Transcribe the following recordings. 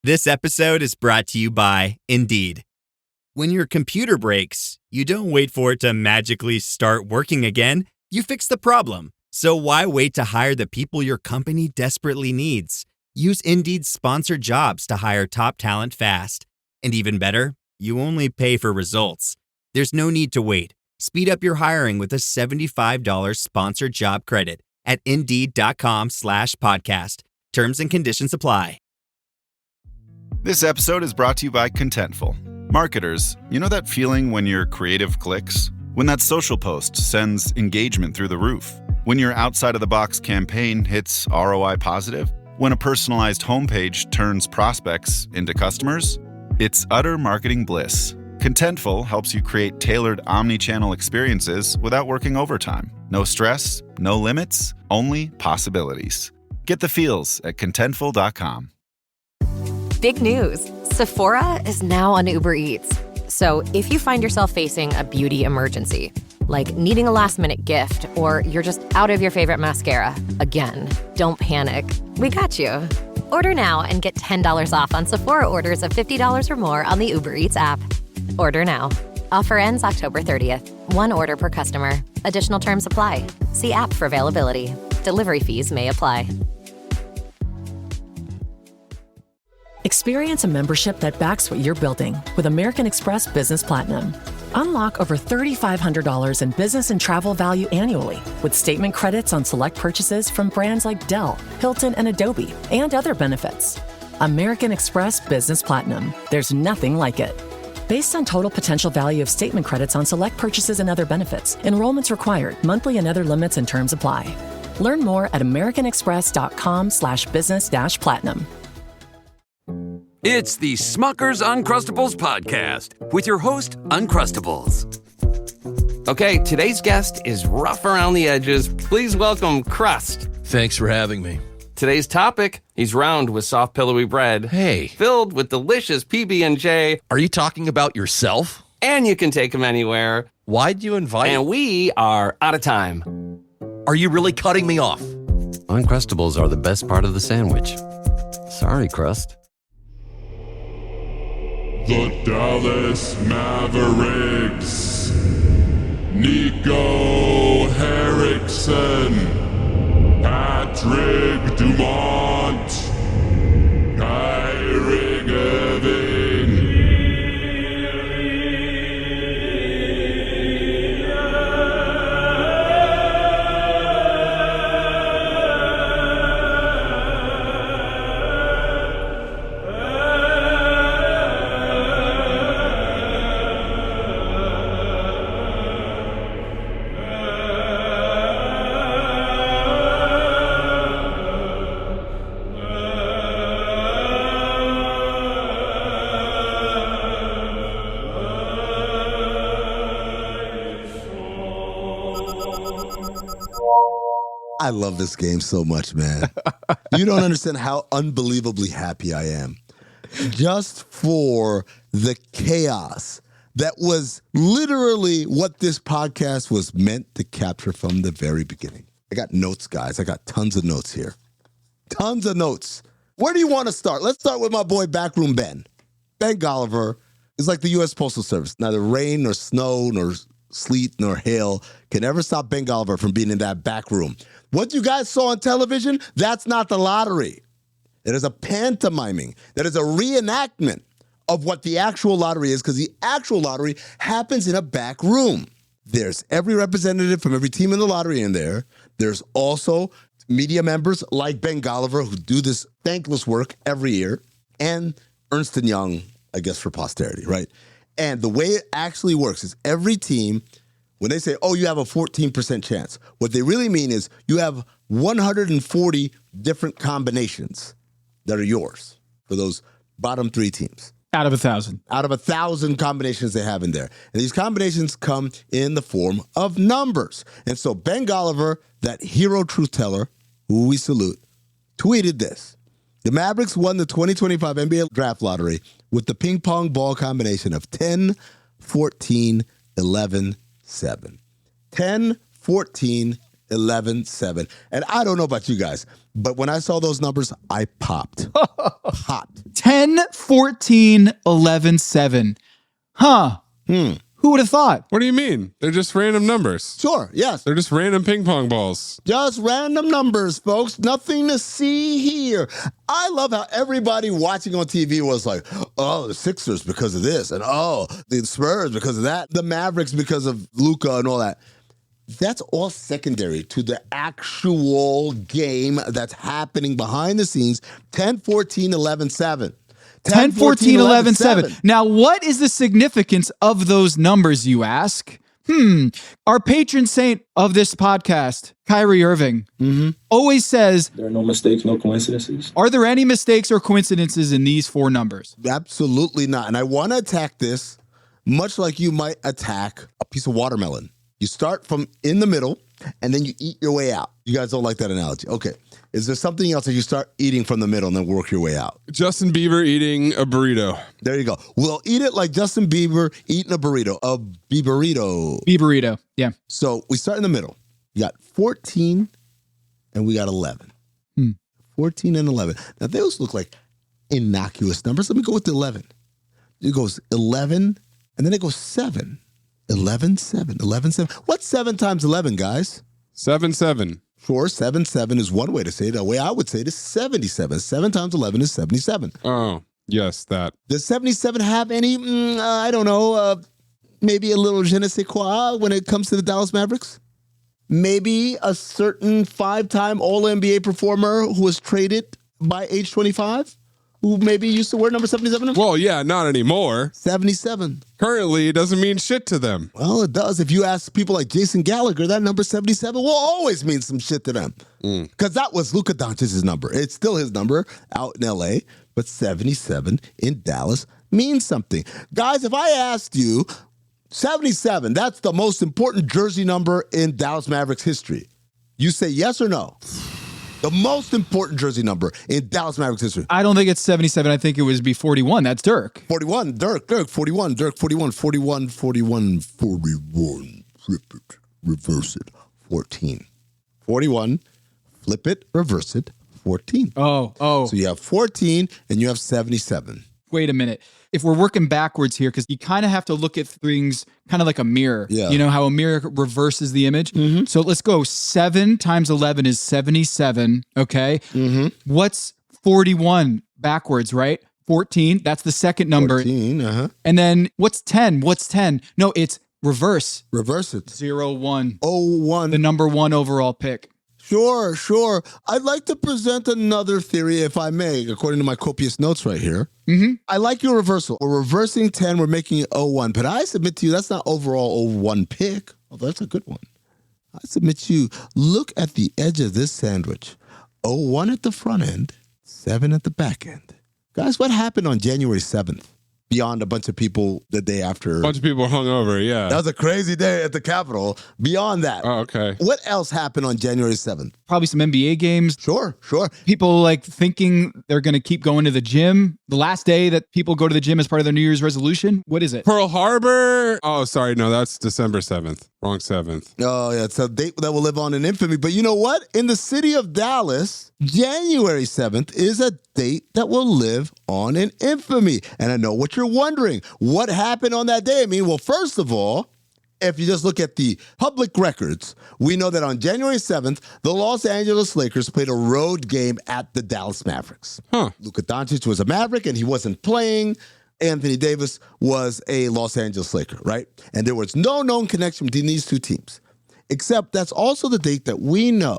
This episode is brought to you by Indeed. When your computer breaks, you don't wait for it to magically start working again. You fix the problem. So why wait to hire the people your company desperately needs? Use Indeed's sponsored jobs to hire top talent fast. And even better, you only pay for results. There's no need to wait. Speed up your hiring with a $75 sponsored job credit at Indeed.com/podcast. Terms and conditions apply. This episode is brought to you by Contentful. Marketers, you know that feeling when your creative clicks? When that social post sends engagement through the roof? When your outside-of-the-box campaign hits ROI positive? When a personalized homepage turns prospects into customers? It's utter marketing bliss. Contentful helps you create tailored omni-channel experiences without working overtime. No stress, no limits, only possibilities. Get the feels at Contentful.com. Big news. Sephora is now on Uber Eats. So if you find yourself facing a beauty emergency, like needing a last-minute gift, or you're just out of your favorite mascara, again, don't panic. We got you. Order now and get $10 off on Sephora orders of $50 or more on the Uber Eats app. Order now. Offer ends October 30th. One order per customer. Additional terms apply. See app for availability. Delivery fees may apply. Experience a membership that backs what you're building with American Express Business Platinum. Unlock over $3,500 in business and travel value annually with statement credits on select purchases from brands like Dell, Hilton, and Adobe, and other benefits. American Express Business Platinum. There's nothing like it. Based on total potential value of statement credits on select purchases and other benefits, enrollments required, monthly and other limits and terms apply. Learn more at americanexpress.com/business-platinum. It's the Smucker's Uncrustables podcast with your host, Uncrustables. Okay, today's guest is rough around the edges. Please welcome Crust. Thanks for having me. Today's topic, he's round with soft, pillowy bread. Hey. Filled with delicious PB&J. Are you talking about yourself? And you can take him anywhere. Why'd you invite? And we are out of time. Are you really cutting me off? Uncrustables are the best part of the sandwich. Sorry, Crust. The Dallas Maverigs. Nico Erickson. Patrick Dumont. Kyrie Irving. I love this game so much, man. You don't understand how unbelievably happy I am. Just for the chaos that was literally what this podcast was meant to capture from the very beginning. I got notes, guys. I got tons of notes here. Tons of notes. Where do you want to start? Let's start with my boy Backroom Ben. Ben Golliver is like the U.S. Postal Service. Neither rain nor snow nor sleet nor hail can ever stop Ben Golliver from being in that back room. What you guys saw on television, that's not the lottery. It is a pantomiming. That is a reenactment of what the actual lottery is, because the actual lottery happens in a back room. There's every representative from every team in the lottery in there. There's also media members like Ben Golliver who do this thankless work every year, and Ernst & Young, I guess, for posterity, right? And the way it actually works is every team, when they say, oh, you have a 14% chance, what they really mean is you have 140 different combinations that are yours for those bottom three teams. Out of 1,000. Out of 1,000 combinations they have in there. And these combinations come in the form of numbers. And so Ben Golliver, that hero truth teller, who we salute, tweeted this. The Mavericks won the 2025 NBA draft lottery with the ping pong ball combination of 10, 14, 11, 7. 10, 14, 11, 7. And I don't know about you guys, but when I saw those numbers, I popped. Popped. 10 10, 14, 11, 7. Huh. Who would have thought? What do you mean? They're just random numbers. Sure, yes. They're just random ping pong balls. Just random numbers, folks. Nothing to see here. I love how everybody watching on TV was like, oh, the Sixers because of this, and oh, the Spurs because of that, the Mavericks because of Luka and all that. That's all secondary to the actual game that's happening behind the scenes. 10, 14, 11, 7. 10, 14, 11, 7. Now, what is the significance of those numbers, you ask? Our patron saint of this podcast, Kyrie Irving, always says, there are no mistakes, no coincidences. Are there any mistakes or coincidences in these 4 numbers? Absolutely not. And I want to attack this much like you might attack a piece of watermelon. You start from in the middle, and then you eat your way out. You guys don't like that analogy. Okay. Is there something else that you start eating from the middle and then work your way out? Justin Bieber eating a burrito. There you go. We'll eat it like Justin Bieber eating a burrito. A Bieberito. Bieberito, yeah. So we start in the middle. You got 14 and we got 11. 14 and 11. Now those look like innocuous numbers. Let me go with the 11. It goes 11 and then it goes 7. 11, 7, 11, 7. What's 7 times 11, guys? 7, 7. Sure, 7, 7 is one way to say it. The way I would say it is 77. 7 times 11 is 77. Oh, yes, that. Does 77 have any, I don't know, maybe a little je ne sais quoi when it comes to the Dallas Mavericks? Maybe a certain 5-time All-NBA performer who was traded by age 25? Who maybe used to wear number 77? Well, yeah, not anymore. 77. Currently, it doesn't mean shit to them. Well, it does. If you ask people like Jason Gallagher, that number 77 will always mean some shit to them. Because that was Luka Doncic's number. It's still his number out in L.A., but 77 in Dallas means something. Guys, if I asked you, 77, that's the most important jersey number in Dallas Mavericks history, you say yes or no? The most important jersey number in Dallas Mavericks history. I don't think it's 77. I think it would be 41. That's Dirk. 41. Dirk. 41. Dirk. 41. 41. 41. 41. Flip it. Reverse it. 14. 41. Flip it. Reverse it. 14. Oh. So you have 14 and you have 77. Wait a minute. If we're working backwards here, because you kind of have to look at things kind of like a mirror. Yeah. You know how a mirror reverses the image? So let's go. 7 times 11 is 77. Okay. What's 41 backwards, right? 14. That's the second number. 14, And then what's 10? What's 10? No, it's reverse. Reverse it. 0, 1. 1. The number 1 overall pick. Sure. I'd like to present another theory, if I may, according to my copious notes right here. I like your reversal. We're reversing 10, we're making it 0-1. But I submit to you, that's not overall 0-1 pick. Although that's a good one. I submit to you, look at the edge of this sandwich. 0-1 at the front end, 7 at the back end. Guys, what happened on January 7th? Beyond a bunch of people the day after. A bunch of people hung over, yeah. That was a crazy day at the Capitol. Beyond that. Oh, okay. What else happened on January 7th? Probably some NBA games. Sure. People like thinking they're going to keep going to the gym. The last day that people go to the gym as part of their New Year's resolution. What is it? Pearl Harbor. Oh, sorry. No, that's December 7th. Wrong 7th. Oh, yeah. It's a date that will live on in infamy. But you know what? In the city of Dallas, January 7th is a date that will live on in infamy. And I know what you're wondering. What happened on that day? I mean, well, first of all, if you just look at the public records, we know that on January 7th, the Los Angeles Lakers played a road game at the Dallas Mavericks. Luka Doncic was a Maverick, and he wasn't playing. Anthony Davis was a Los Angeles Laker, right? And there was no known connection between these two teams. Except that's also the date that we know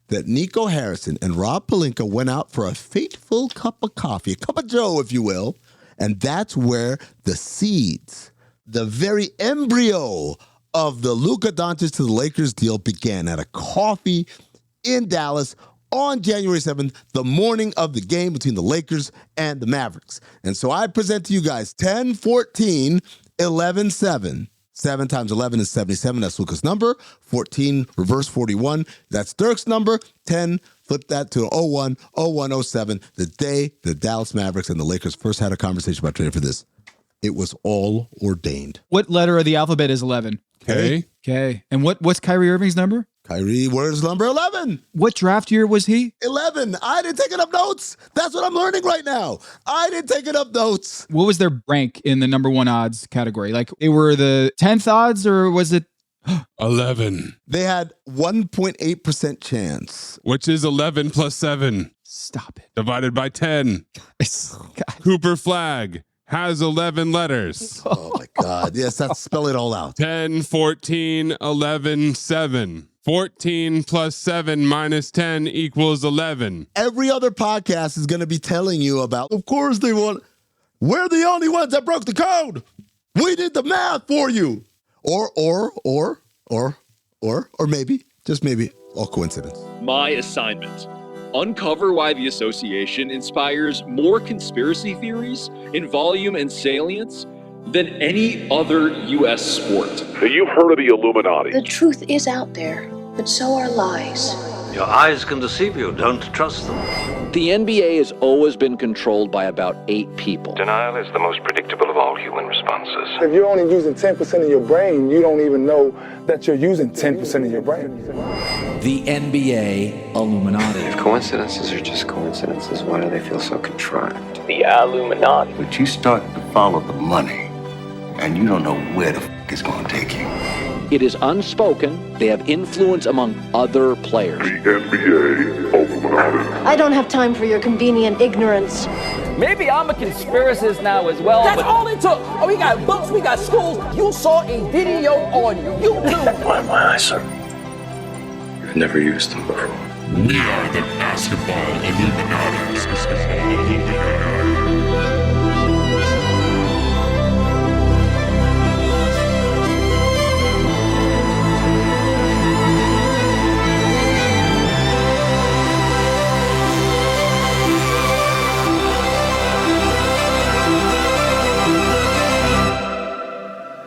that Nico Harrison and Rob Pelinka went out for a fateful cup of coffee, a cup of joe, if you will. And that's where the seeds, the very embryo of the Luka Doncic to the Lakers deal began at a coffee in Dallas on January 7th, the morning of the game between the Lakers and the Mavericks. And so I present to you guys 10, 14, 11, 7. 7 times 11 is 77. That's Luka's number. 14, reverse 41. That's Dirk's number. 10, flip that to 01, 0107. The day the Dallas Mavericks and the Lakers first had a conversation about trading for this. It was all ordained. What letter of the alphabet is 11? Okay. And what's Kyrie Irving's number? Kyrie, where's number 11? What draft year was he? 11. I didn't take enough notes. That's what I'm learning right now. I didn't take enough notes. What was their rank in the number 1 odds category? Like, they were the 10th odds, or was it 11. They had 1.8% chance. Which is 11 plus 7. Stop it. Divided by 10. Cooper Flagg has 11 letters. Oh, my God. Yes, spell it all out. 10, 14, 11, 7. 14 plus 7 minus 10 equals 11. Every other podcast is going to be telling you about, of course they want, we're the only ones that broke the code. We did the math for you. Or maybe, just maybe, all coincidence. My assignment: uncover why the association inspires more conspiracy theories in volume and salience than any other U.S. sport. You've heard of the Illuminati. The truth is out there, but so are lies. Your eyes can deceive you. Don't trust them. The NBA has always been controlled by about 8 people. Denial is the most predictable of all human responses. If you're only using 10% of your brain, you don't even know that you're using 10% of your brain. The NBA Illuminati. If coincidences are just coincidences, why do they feel so contrived? The Illuminati. But you start to follow the money, and you don't know where the f*** it's going to take you. It is unspoken. They have influence among other players. The NBA Illuminati. I don't have time for your convenient ignorance. Maybe I'm a conspiracist now as well. That's all it took. Oh, we got books, we got schools. You saw a video on YouTube. My eyes, sir. You've never used them before. We are the Basketball Illuminati.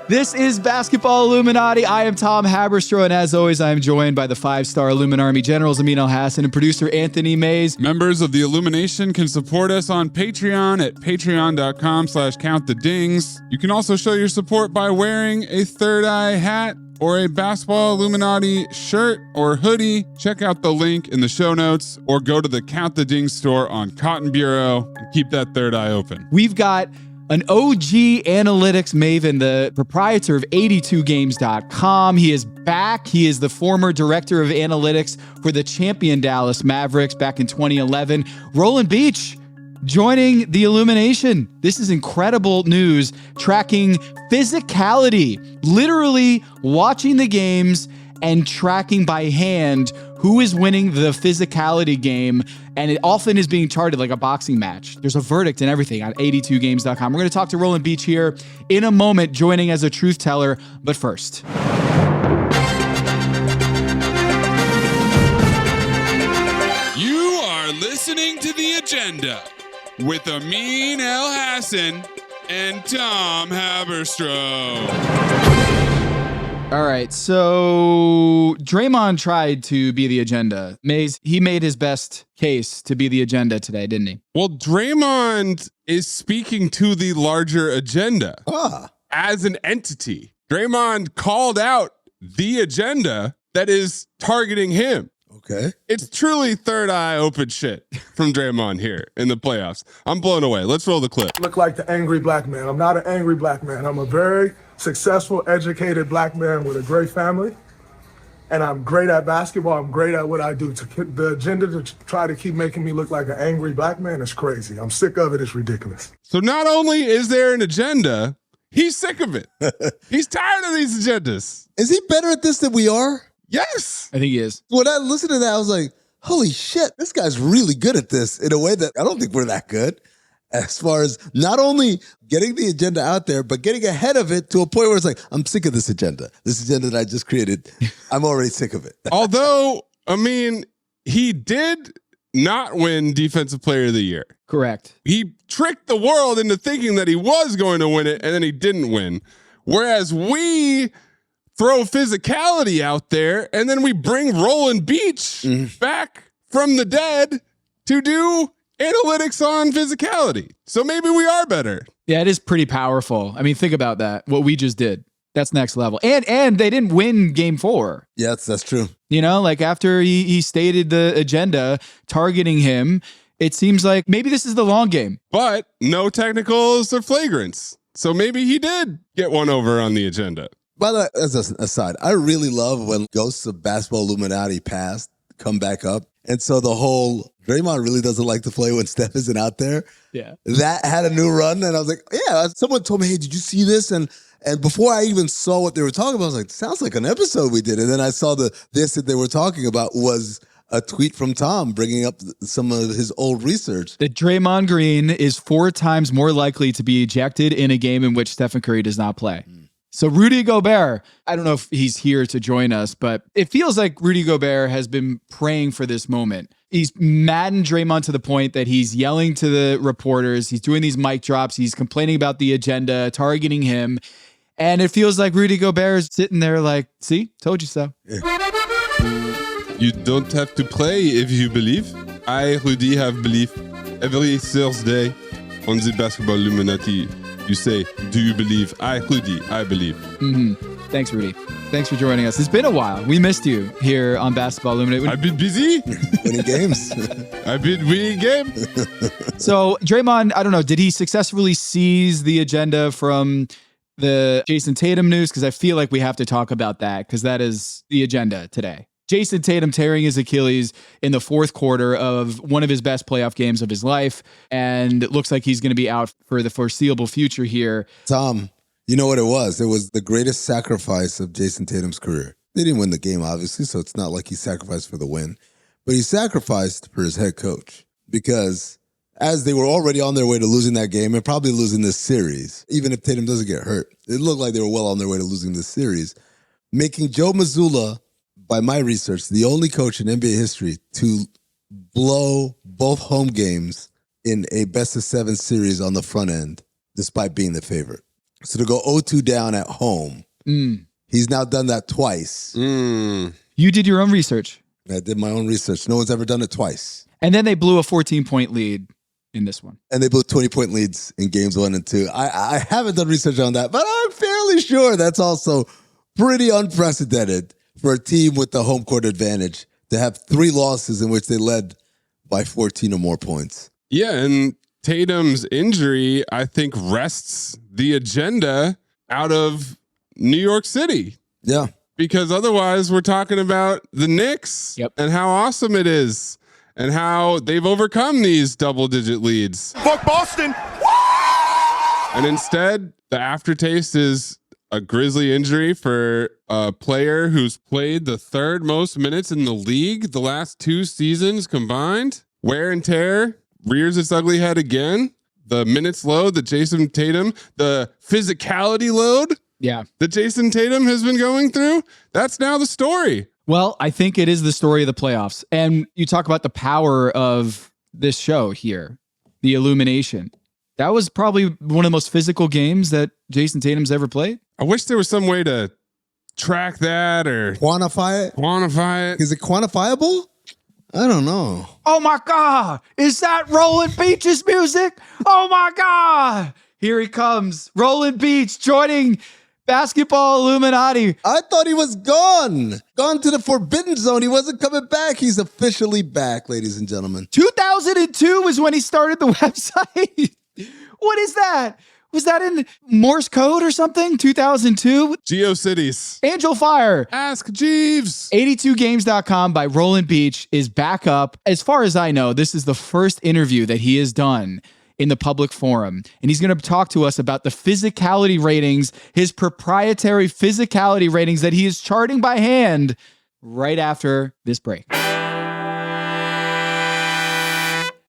This is Basketball Illuminati. I am Tom Haberstroh, and as always, I am joined by the 5-star Illuminati generals, Amin Elhassan, and producer Anthony Mays. Members of the Illumination can support us on Patreon at patreon.com/countthedings. You can also show your support by wearing a Third Eye hat or a Basketball Illuminati shirt or hoodie. Check out the link in the show notes or go to the Count the Dings store on Cotton Bureau and keep that third eye open. We've got an OG analytics maven, the proprietor of 82games.com. He is back. He is the former director of analytics for the champion Dallas Mavericks back in 2011. Roland Beach joining the Illumination. This is incredible news, tracking physicality, literally watching the games and tracking by hand who is winning the physicality game, and it often is being charted like a boxing match. There's a verdict and everything on 82games.com. We're going to talk to Roland Beach here in a moment, joining as a truth teller, but first. You are listening to The Agenda with Amin Elhassan and Tom Haberstroh. All right, so Draymond tried to be the agenda. Mays, he made his best case to be the agenda today, didn't he? Well, Draymond is speaking to the larger agenda as an entity. Draymond called out the agenda that is targeting him. Okay. It's truly third eye open shit from Draymond here in the playoffs. I'm blown away. Let's roll the clip. Look like the angry black man. I'm not an angry black man. I'm a very successful, educated black man with a great family. And I'm great at basketball. I'm great at what I do. The agenda to try to keep making me look like an angry black man is crazy. I'm sick of it. It's ridiculous. So not only is there an agenda, he's sick of it. He's tired of these agendas. Is he better at this than we are? Yes. I think he is. When I listened to that, I was like, holy shit, this guy's really good at this in a way that I don't think we're that good. As far as not only getting the agenda out there, but getting ahead of it to a point where it's like, I'm sick of this agenda. This agenda that I just created, I'm already sick of it. Although, I mean, he did not win Defensive Player of the Year. Correct. He tricked the world into thinking that he was going to win it, and then he didn't win. Whereas we throw physicality out there, and then we bring Roland Beach back from the dead to do analytics on physicality. So maybe we are better. Yeah, it is pretty powerful. I mean, think about that, what we just did. That's next level. And they didn't win game 4. Yeah, that's true. You know, like after he stated the agenda targeting him, it seems like maybe this is the long game. But no technicals or flagrants. So maybe he did get one over on the agenda. By the way, as an aside, I really love when ghosts of basketball Illuminati past come back up. And so the whole Draymond really doesn't like to play when Steph isn't out there. Yeah. That had a new run. And I was like, yeah, someone told me, hey, did you see this? And before I even saw what they were talking about, I was like, sounds like an episode we did. And then I saw this that they were talking about was a tweet from Tom bringing up some of his old research. That Draymond Green is 4 times more likely to be ejected in a game in which Stephen Curry does not play. So Rudy Gobert, I don't know if he's here to join us, but it feels like Rudy Gobert has been praying for this moment. He's maddened Draymond to the point that he's yelling to the reporters. He's doing these mic drops. He's complaining about the agenda, targeting him. And it feels like Rudy Gobert is sitting there like, see, told you so. You don't have to play if you believe. I, Rudy, have belief. Every Thursday on the Basketball Illuminati, you say, do you believe? I, Rudy, I believe. Mm-hmm. Thanks, Rudy. Thanks for joining us. It's been a while. We missed you here on Basketball Illuminati. I've been busy. Winning games. I've been winning games. So Draymond, I don't know, did he successfully seize the agenda from the Jayson Tatum news? Because I feel like we have to talk about that because that is the agenda today. Jayson Tatum tearing his Achilles in the 4th quarter of one of his best playoff games of his life. And it looks like he's going to be out for the foreseeable future here. Tom, you know what it was? It was the greatest sacrifice of Jayson Tatum's career. They didn't win the game, obviously, so it's not like he sacrificed for the win. But he sacrificed for his head coach because as they were already on their way to losing that game and probably losing this series, even if Tatum doesn't get hurt, it looked like they were well on their way to losing this series, making Joe Mazzulla, by my research, the only coach in NBA history to blow both home games in a best-of-7 series on the front end, despite being the favorite. So to go 0-2 down at home, he's now done that twice. You did your own research. I did my own research. No one's ever done it twice. And then they blew a 14-point lead in this one. And they blew 20-point leads in games 1 and 2. I haven't done research on that, but I'm fairly sure that's also pretty unprecedented for a team with the home court advantage to have 3 losses in which they led by 14 or more points. Yeah, and Tatum's injury, I think, wrests the agenda out of New York City. Yeah. Because otherwise we're talking about the Knicks and how awesome it is and how they've overcome these double-digit leads. Fuck Boston! And instead, the aftertaste is a grisly injury for a player who's played the 3rd most minutes in the league the last 2 seasons combined. Wear and tear rears its ugly head again. The minutes load that Jayson Tatum, the physicality load that Jayson Tatum has been going through, that's now the story. Well, I think it is the story of the playoffs. And you talk about the power of this show here, the Illumination. That was probably one of the most physical games that Jayson Tatum's ever played. I wish there was some way to track that or quantify it. Is it quantifiable? I don't know. Oh my God. Is that Roland Beach's music? Oh my God. Here he comes. Roland Beach joining Basketball Illuminati. I thought he was gone to the forbidden zone. He wasn't coming back. He's officially back, ladies and gentlemen. 2002 was when he started the website. What is that? Was that in Morse code or something? 2002? GeoCities. Angel Fire. Ask Jeeves. 82games.com by Roland Beach is back up. As far as I know, this is the first interview that he has done in the public forum. And he's going to talk to us about the physicality ratings, his proprietary physicality ratings that he is charting by hand right after this break.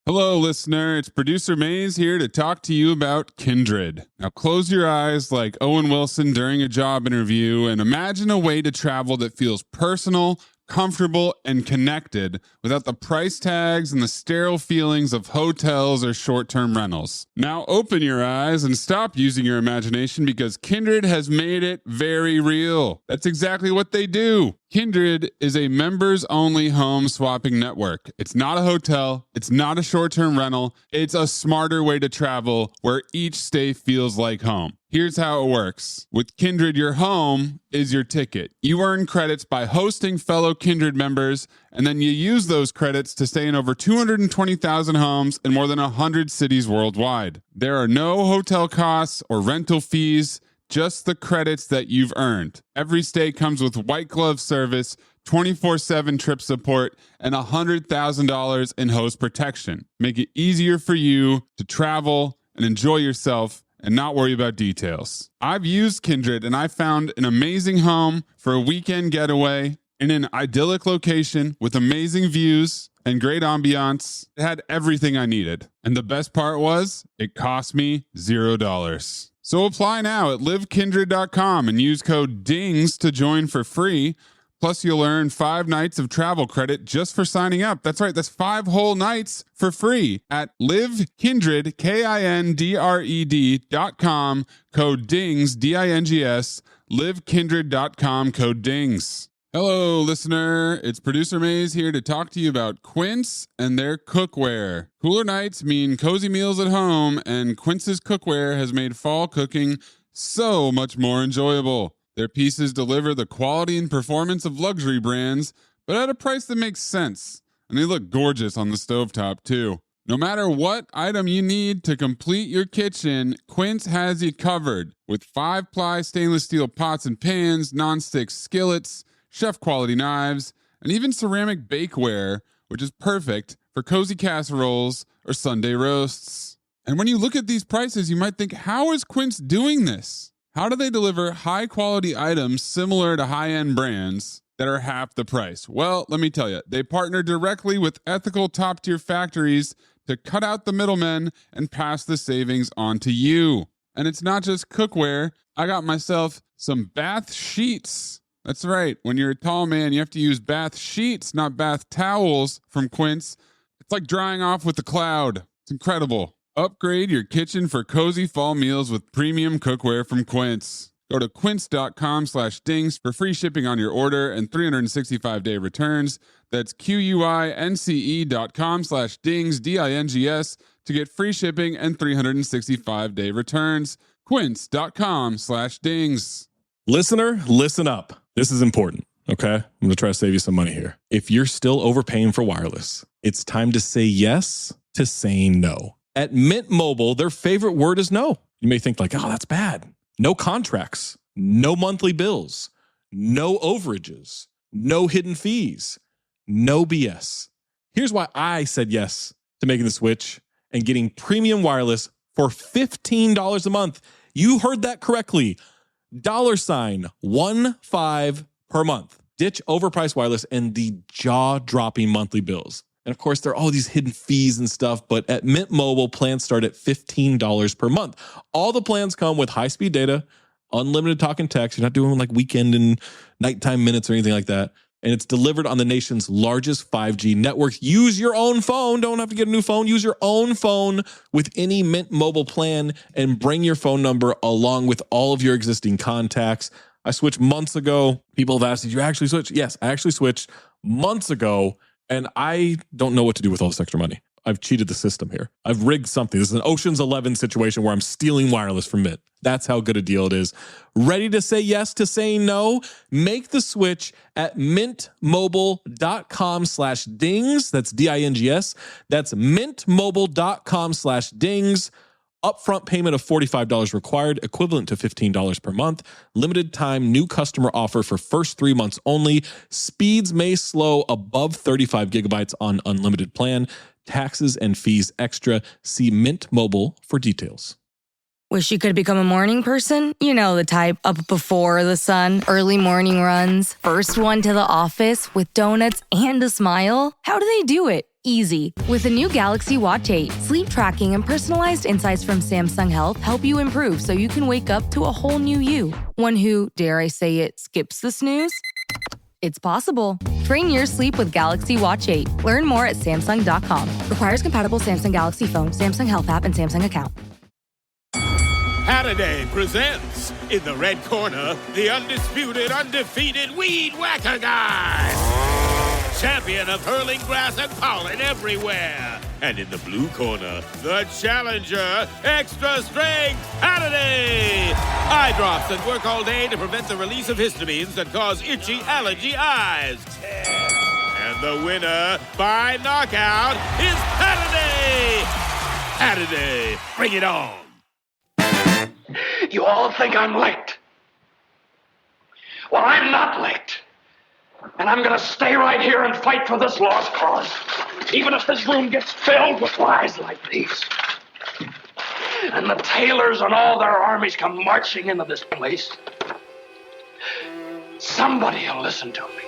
Hello, listener. It's producer Maze here to talk to you about Kindred. Now, close your eyes like Owen Wilson during a job interview and imagine a way to travel that feels personal, comfortable, and connected without the price tags and the sterile feelings of hotels or short-term rentals. Now, open your eyes and stop using your imagination because Kindred has made it very real. That's exactly what they do. Kindred is a members-only home swapping network. It's not a hotel. It's not a short-term rental. It's a smarter way to travel where each stay feels like home. Here's how it works. With Kindred, your home is your ticket. You earn credits by hosting fellow Kindred members, and then you use those credits to stay in over 220,000 homes in more than 100 cities worldwide. There are no hotel costs or rental fees, just the credits that you've earned. Every stay comes with white glove service, 24/7 trip support, and $100,000 in host protection. Make it easier for you to travel and enjoy yourself and not worry about details. I've used Kindred and I found an amazing home for a weekend getaway in an idyllic location with amazing views and great ambiance. It had everything I needed. And the best part was, it cost me $0. So apply now at livekindred.com and use code DINGS to join for free. Plus, you'll earn 5 nights of travel credit just for signing up. That's right, that's 5 whole nights for free at livekindred, KINDRED.com, code DINGS, DINGS, livekindred.com, code DINGS. Hello, listener. It's Producer Maze here to talk to you about Quince and their cookware. Cooler nights mean cozy meals at home, and Quince's cookware has made fall cooking so much more enjoyable. Their pieces deliver the quality and performance of luxury brands, but at a price that makes sense. And they look gorgeous on the stovetop, too. No matter what item you need to complete your kitchen, Quince has you covered. With 5-ply stainless steel pots and pans, nonstick skillets, chef-quality knives, and even ceramic bakeware, which is perfect for cozy casseroles or Sunday roasts. And when you look at these prices, you might think, how is Quince doing this? How do they deliver high-quality items similar to high-end brands that are half the price? Well, let me tell you, they partner directly with ethical top-tier factories to cut out the middlemen and pass the savings on to you. And it's not just cookware. I got myself some bath sheets. That's right. When you're a tall man, you have to use bath sheets, not bath towels from Quince. It's like drying off with the cloud. It's incredible. Upgrade your kitchen for cozy fall meals with premium cookware from Quince. Go to quince.com/dings for free shipping on your order and 365-day returns. That's QUINCE.com/dings, DINGS, to get free shipping and 365-day returns. Quince.com/dings. Listener, listen up. This is important, okay? I'm going to try to save you some money here. If you're still overpaying for wireless, it's time to say yes to saying no. At Mint Mobile, their favorite word is no. You may think like, oh, that's bad. No contracts, no monthly bills, no overages, no hidden fees, no BS. Here's why I said yes to making the switch and getting premium wireless for $15 a month. You heard that correctly. $15 per month. Ditch overpriced wireless and the jaw-dropping monthly bills. And of course, there are all these hidden fees and stuff, but at Mint Mobile, plans start at $15 per month. All the plans come with high-speed data, unlimited talk and text. You're not doing like weekend and nighttime minutes or anything like that. And it's delivered on the nation's largest 5G network. Use your own phone. Don't have to get a new phone. Use your own phone with any Mint Mobile plan and bring your phone number along with all of your existing contacts. I switched months ago. People have asked, did you actually switch? Yes, I actually switched months ago. And I don't know what to do with all this extra money. I've cheated the system here. I've rigged something. This is an Ocean's 11 situation where I'm stealing wireless from Mint. That's how good a deal it is. Ready to say yes to saying no? Make the switch at mintmobile.com/dings. That's DINGS. That's mintmobile.com/dings. Upfront payment of $45 required, equivalent to $15 per month. Limited time new customer offer for first 3 months only. Speeds may slow above 35 gigabytes on unlimited plan. Taxes and fees extra. See Mint Mobile for details. Wish you could become a morning person? You know the type, up before the sun, early morning runs, first one to the office with donuts and a smile. How do they do it? Easy. With the new Galaxy Watch 8, sleep tracking and personalized insights from Samsung Health help you improve so you can wake up to a whole new you. One who, dare I say it, skips the snooze? It's possible. Train your sleep with Galaxy Watch 8. Learn more at Samsung.com. Requires compatible Samsung Galaxy phone, Samsung Health app, and Samsung account. Holiday presents, in the red corner, the undisputed, undefeated Weed Whacker Guy. Champion of hurling grass and pollen everywhere. And in the blue corner, the challenger, extra strength Halliday. Eye drops that work all day to prevent the release of histamines that cause itchy allergy eyes. And the winner by knockout is Halliday. Halliday, bring it on. You all think I'm late. Well, I'm not late. And I'm going to stay right here and fight for this lost cause. Even if this room gets filled with lies like these. And the Taylors and all their armies come marching into this place. Somebody will listen to me.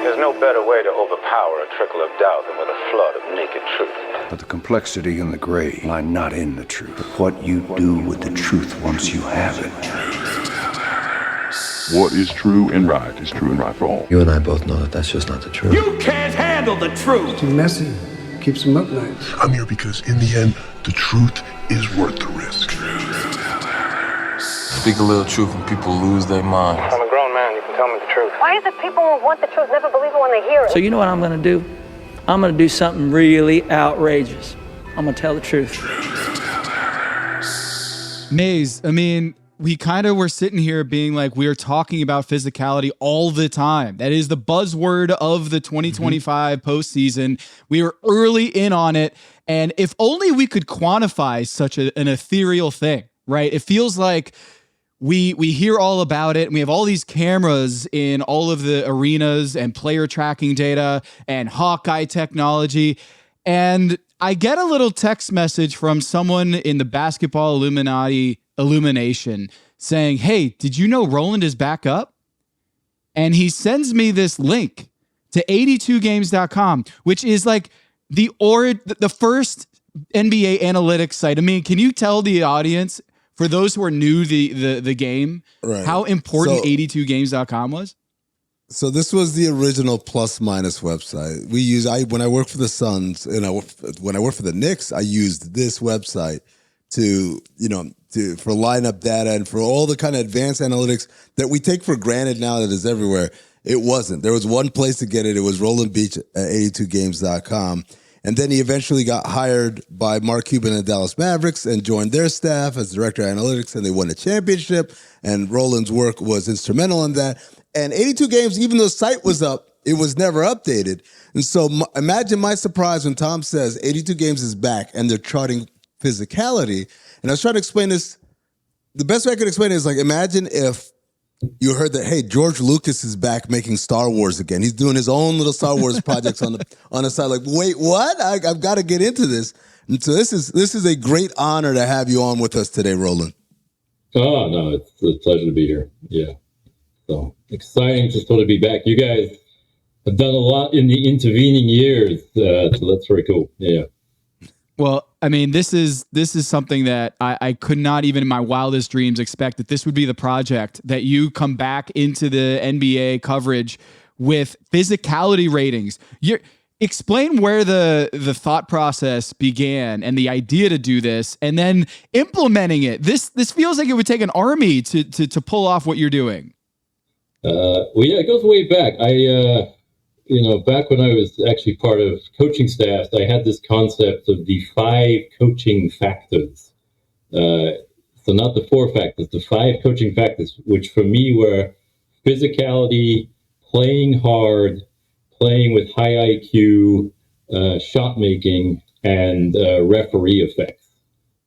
There's no better way to overpower a trickle of doubt than with a flood of naked truth. But the complexity and the gray lie not in the truth, but what you do with the truth once you have it. What is true and right is true and right for all. You and I both know that that's just not the truth. You can't handle the truth. Too messy. Keeps them up nights. I'm here because in the end, the truth is worth the risk. Speak a little truth and people lose their minds. I'm a grown man, you can tell me the truth. Why is it people who want the truth never believe it when they hear it? So you know what I'm going to do? I'm going to do something really outrageous. I'm going to tell the truth. Maze, I mean, we kind of were sitting here being like, we're talking about physicality all the time. That is the buzzword of the 2025 postseason. We were early in on it. And if only we could quantify such an ethereal thing, right? It feels like we hear all about it, and we have all these cameras in all of the arenas and player tracking data and Hawkeye technology. And I get a little text message from someone in the basketball Illumination saying, hey, did you know Roland is back up? And he sends me this link to 82games.com, which is like the first NBA analytics site. I mean, can you tell the audience, for those who are new to the game, right, how important 82games.com was? So this was the original plus minus website. When I worked for the Suns and when I worked for the Knicks, I used this website for lineup data and for all the kind of advanced analytics that we take for granted now that is everywhere. It wasn't. There was one place to get it. It was Roland Beach at 82games.com. And then he eventually got hired by Mark Cuban and the Dallas Mavericks and joined their staff as director of analytics, and they won a championship. And Roland's work was instrumental in that. And 82 Games, even though the site was up, it was never updated. And so imagine my surprise when Tom says 82 Games is back and they're charting physicality. And I was trying to explain this. The best way I could explain it is like, imagine if you heard that, hey, George Lucas is back making Star Wars again. He's doing his own little Star Wars projects on the side. Like, wait, what? I've got to get into this. And so this is a great honor to have you on with us today, Roland. Oh, no, it's a pleasure to be here. Yeah. So exciting to sort of be back. You guys have done a lot in the intervening years. So that's very cool. Yeah. Well, I mean, this is something that I could not even in my wildest dreams expect that this would be the project that you come back into the NBA coverage with physicality ratings. Explain where the thought process began and the idea to do this, and then implementing it. This feels like it would take an army to pull off what you're doing. Well, yeah, it goes way back. Back when I was actually part of coaching staffs, I had this concept of the 5 coaching factors. So not the 4 factors, the 5 coaching factors, which for me were physicality, playing hard, playing with high IQ, shot making, and referee effects.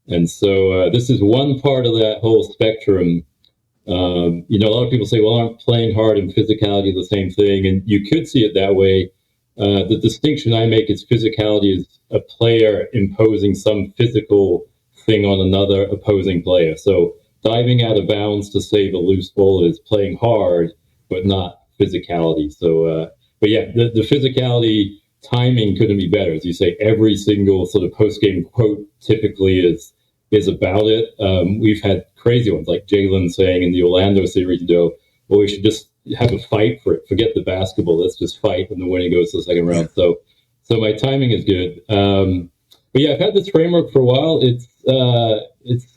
And so this is one part of that whole spectrum. A lot of people say, well, aren't playing hard and physicality the same thing? And you could see it that way. The distinction I make is physicality is a player imposing some physical thing on another opposing player. So diving out of bounds to save a loose ball is playing hard, but not physicality. So, but yeah, the physicality timing couldn't be better. As you say, every single sort of post-game quote typically is about it. We've had crazy ones like Jalen saying in the Orlando series, well, we should just have a fight for it. Forget the basketball. Let's just fight. And the winner goes to the second round. So my timing is good. But yeah, I've had this framework for a while. It's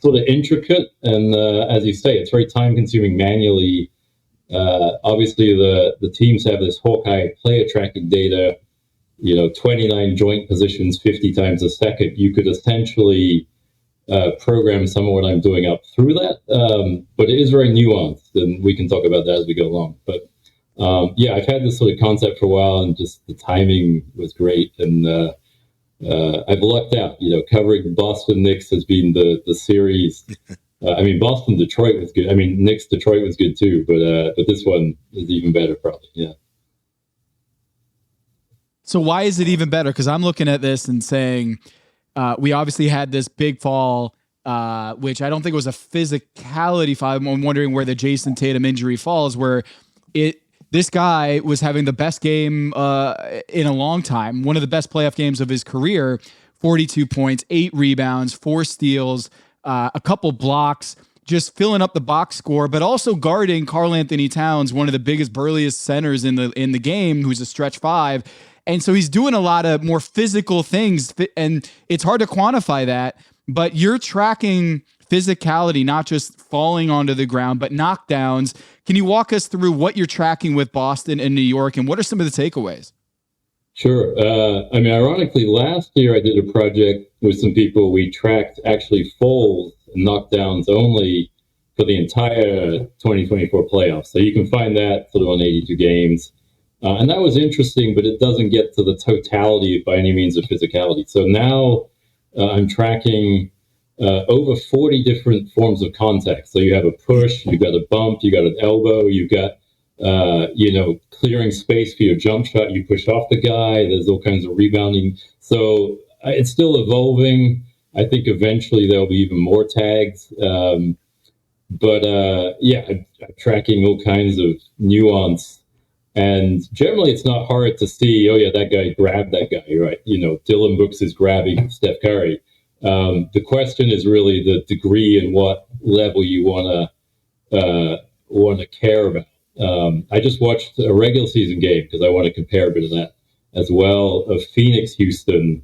sort of intricate. And as you say, it's very time consuming manually. Obviously the teams have this Hawkeye player tracking data. 29 joint positions 50 times a second, you could essentially program some of what I'm doing up through that. But it is very nuanced, and we can talk about that as we go along. But I've had this sort of concept for a while, and just the timing was great. And I've lucked out. Covering Boston Knicks has been the series. Boston Detroit was good. Knicks Detroit was good too, but this one is even better, probably. Yeah. So why is it even better? Because I'm looking at this and saying we obviously had this big fall, which I don't think was a physicality fall. I'm wondering where the Jayson Tatum injury falls, where this guy was having the best game in a long time, one of the best playoff games of his career, 42 points, 8 rebounds, 4 steals, a couple blocks, just filling up the box score, but also guarding Karl Anthony Towns, one of the biggest, burliest centers in the game, who's a stretch 5. And so he's doing a lot of more physical things, and it's hard to quantify that, but you're tracking physicality, not just falling onto the ground, but knockdowns. Can you walk us through what you're tracking with Boston and New York, and what are some of the takeaways? Sure. Ironically, last year I did a project with some people. We tracked actually falls and knockdowns only for the entire 2024 playoffs. So you can find that sort of on 82 games. And that was interesting, but it doesn't get to the totality by any means of physicality. So now I'm tracking over 40 different forms of contact. So you have a push, you've got a bump, you got an elbow, you've got clearing space for your jump shot. You push off the guy. There's all kinds of rebounding. So it's still evolving. I think eventually there'll be even more tags. I'm tracking all kinds of nuance. And generally, it's not hard to see, that guy grabbed that guy, right? Dylan Brooks is grabbing Steph Curry. The question is really the degree and what level you want to care about. I just watched a regular season game because I want to compare a bit of that as well, of Phoenix-Houston.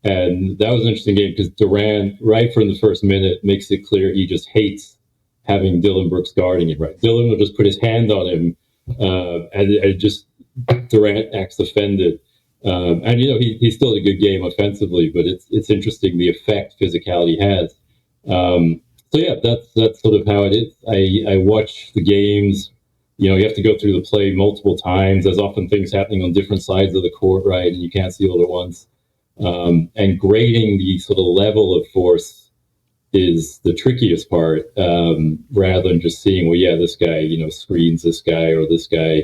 And that was an interesting game because Durant, right from the first minute, makes it clear he just hates having Dylan Brooks guarding him, right? Dylan will just put his hand on him, and just Durant acts offended. He still had a good game offensively, but it's interesting the effect physicality has. That's sort of how it is. I watch the games. You have to go through the play multiple times. There's often things happening on different sides of the court, right? And you can't see all at once. And grading the sort of level of force is the trickiest part, rather than just seeing, this guy, screens this guy, or this guy,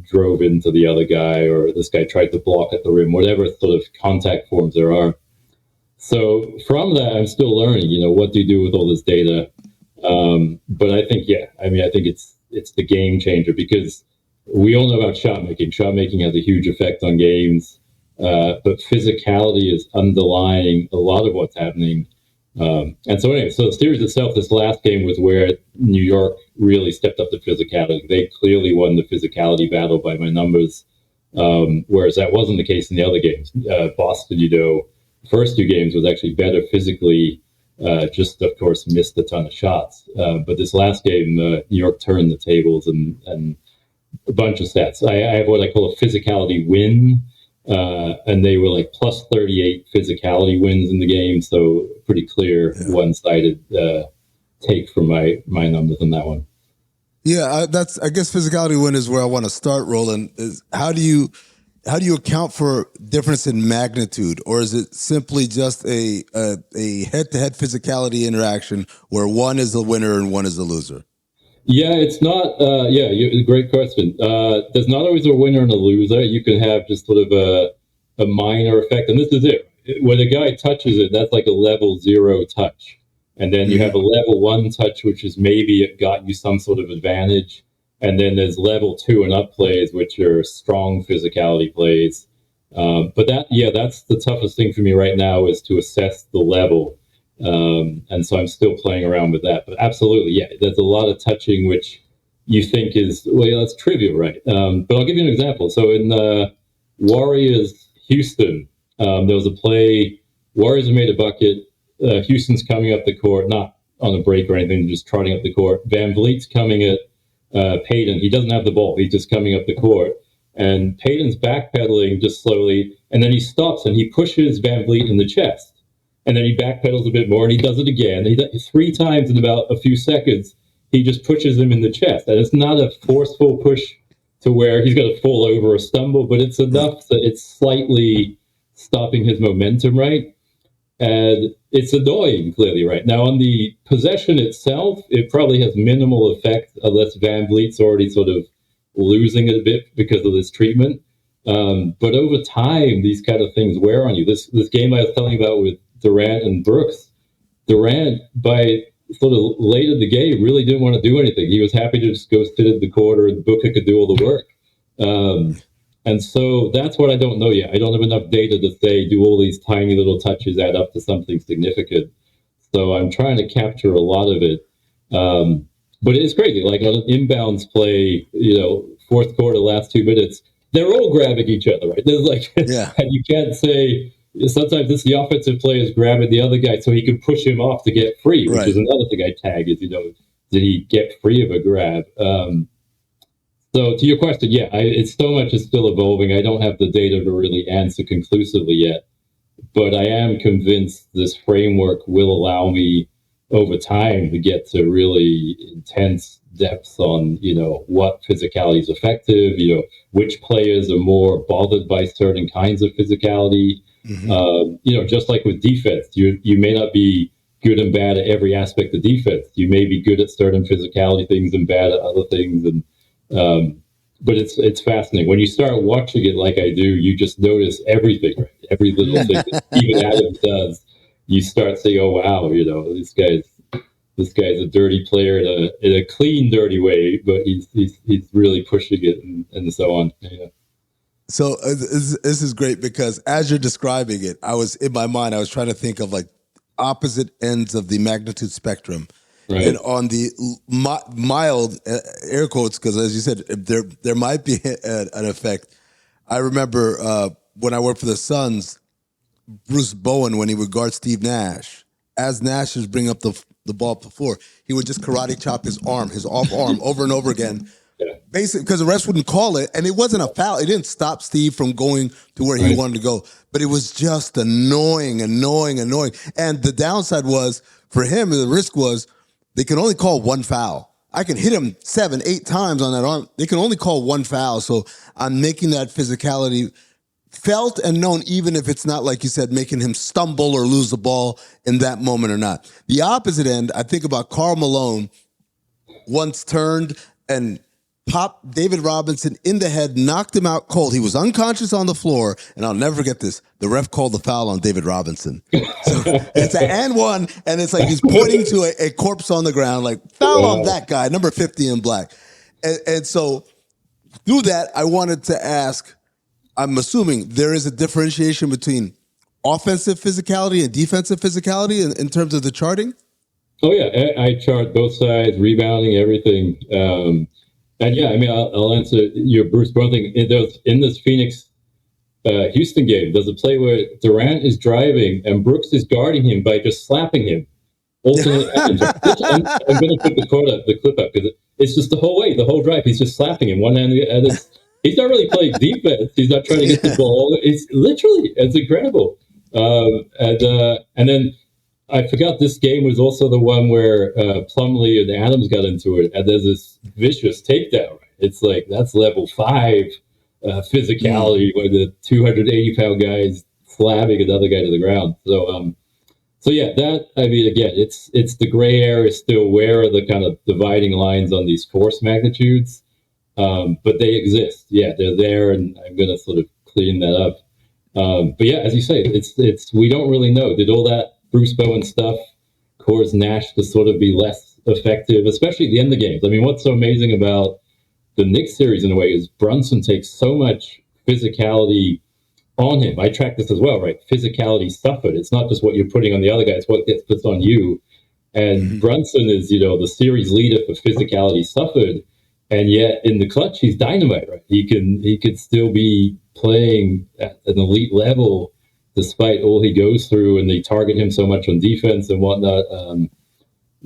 drove into the other guy, or this guy tried to block at the rim, whatever sort of contact forms there are. So from that, I'm still learning, what do you do with all this data? But I think, I think it's the game changer, because we all know about shot making. Shot making has a huge effect on games, but physicality is underlying a lot of what's happening. So the series itself, this last game was where New York really stepped up the physicality. They clearly won the physicality battle by my numbers, whereas that wasn't the case in the other games. Boston, first 2 games was actually better physically, just, of course, missed a ton of shots. But this last game, New York turned the tables and a bunch of stats. I have what I call a physicality win. And they were like plus 38 physicality wins in the game. So pretty clear one-sided take from my numbers on that one. Yeah, I guess physicality win is where I want to start, Roland. Is how do you account for difference in magnitude, or is it simply just a head-to-head physicality interaction where one is the winner and one is the loser? Yeah, it's not. Great question. There's not always a winner and a loser. You can have just sort of a minor effect, and this is it. When a guy touches it, that's like a level 0 touch, and then you have a level 1 touch, which is maybe it got you some sort of advantage, and then there's level 2 and up plays, which are strong physicality plays. But that's the toughest thing for me right now, is to assess the level. And so I'm still playing around with that. But absolutely, there's a lot of touching which you think is, that's trivial, right? But I'll give you an example. So in Warriors-Houston, there was a play, Warriors have made a bucket, Houston's coming up the court, not on a break or anything, just trotting up the court. Van Vliet's coming at Payton. He doesn't have the ball. He's just coming up the court. and Payton's backpedaling just slowly, and then he stops and he pushes Van Vliet in the chest. And then he backpedals a bit more, and he does it again. He does 3 times in about a few seconds. He just pushes him in the chest. And it's not a forceful push to where he's going to fall over or stumble, but it's enough that it's slightly stopping his momentum, right? And it's annoying, clearly, right? Now, on the possession itself, it probably has minimal effect unless Van Vliet's already sort of losing it a bit because of this treatment. But over time, these kind of things wear on you. This game I was telling you about with Durant and Brooks, Durant, by sort of late in the game, really didn't want to do anything. He was happy to just go sit in the corner and Booker could do all the work. And so that's what I don't know yet. I don't have enough data to say, do all these tiny little touches add up to something significant? So I'm trying to capture a lot of it. But it's crazy. Like on an inbounds play, fourth quarter, last 2 minutes, they're all grabbing each other, right? There's like, and you can't say, sometimes it's the offensive players grabbing the other guy so he can push him off to get free, which is another thing I tag is, did he get free of a grab? So to your question, it's so much is still evolving. I don't have the data to really answer conclusively yet, but I am convinced this framework will allow me over time to get to really intense depths on, what physicality is effective, which players are more bothered by certain kinds of physicality. Just like with defense, you may not be good and bad at every aspect of defense. You may be good at certain physicality things and bad at other things. And but it's fascinating when you start watching it like I do. You just notice everything, right? Every little thing that even Adam does. You start saying, "Oh wow, this guy's a dirty player in a clean, dirty way, but he's really pushing it and so on." Yeah. So this is great because as you're describing it, I was trying to think of like opposite ends of the magnitude spectrum. Right. And on the mild air quotes, because as you said, there might be an effect. I remember when I worked for the Suns, Bruce Bowen, when he would guard Steve Nash, as Nash was bringing up the ball before, he would just karate chop his off arm over and over again. Yeah. Basically, because the refs wouldn't call it, and it wasn't a foul. It didn't stop Steve from going to where he wanted to go, but it was just annoying. And the downside was, for him, the risk was, they can only call one foul. I can hit him 7-8 times on that arm. They can only call one foul, so I'm making that physicality felt and known, even if it's not, like you said, making him stumble or lose the ball in that moment or not. The opposite end, I think about Karl Malone once turned and popped David Robinson in the head, knocked him out cold. He was unconscious on the floor, and I'll never forget this. The ref called the foul on David Robinson. So it's an and one, and it's like he's pointing to a corpse on the ground, like, foul on that guy, number 50 in black. And so through that, I wanted to ask, I'm assuming there is a differentiation between offensive physicality and defensive physicality in terms of the charting? Oh, yeah. I chart both sides, rebounding, everything. And yeah, I mean, I'll answer your Bruce Brown thing. In this Phoenix Houston game, there's a play where Durant is driving and Brooks is guarding him by just slapping him. Alternate ends. I'm going to put the clip up because it's just the whole drive. He's just slapping him one hand, and he's not really playing defense. He's not trying to get the ball. It's incredible. And then I forgot this game was also the one where Plumlee and Adams got into it, and there's this vicious takedown. Right? It's like that's level 5 physicality where the 280-pound guy is slamming another guy to the ground. So yeah, that, I mean, again, it's the gray area still. Where are the kind of dividing lines on these force magnitudes? But they exist. Yeah, they're there, and I'm going to sort of clean that up. But yeah, as you say, it's we don't really know. Did all that Bruce Bowen stuff cause Nash to sort of be less effective, especially at the end of games? I mean, what's so amazing about the Knicks series in a way is Brunson takes so much physicality on him. I track this as well, right? Physicality suffered. It's not just what you're putting on the other guy, it's what gets put on you. And Brunson is, the series leader for physicality suffered. And yet in the clutch, he's dynamite, right? He could still be playing at an elite level despite all he goes through, and they target him so much on defense and whatnot.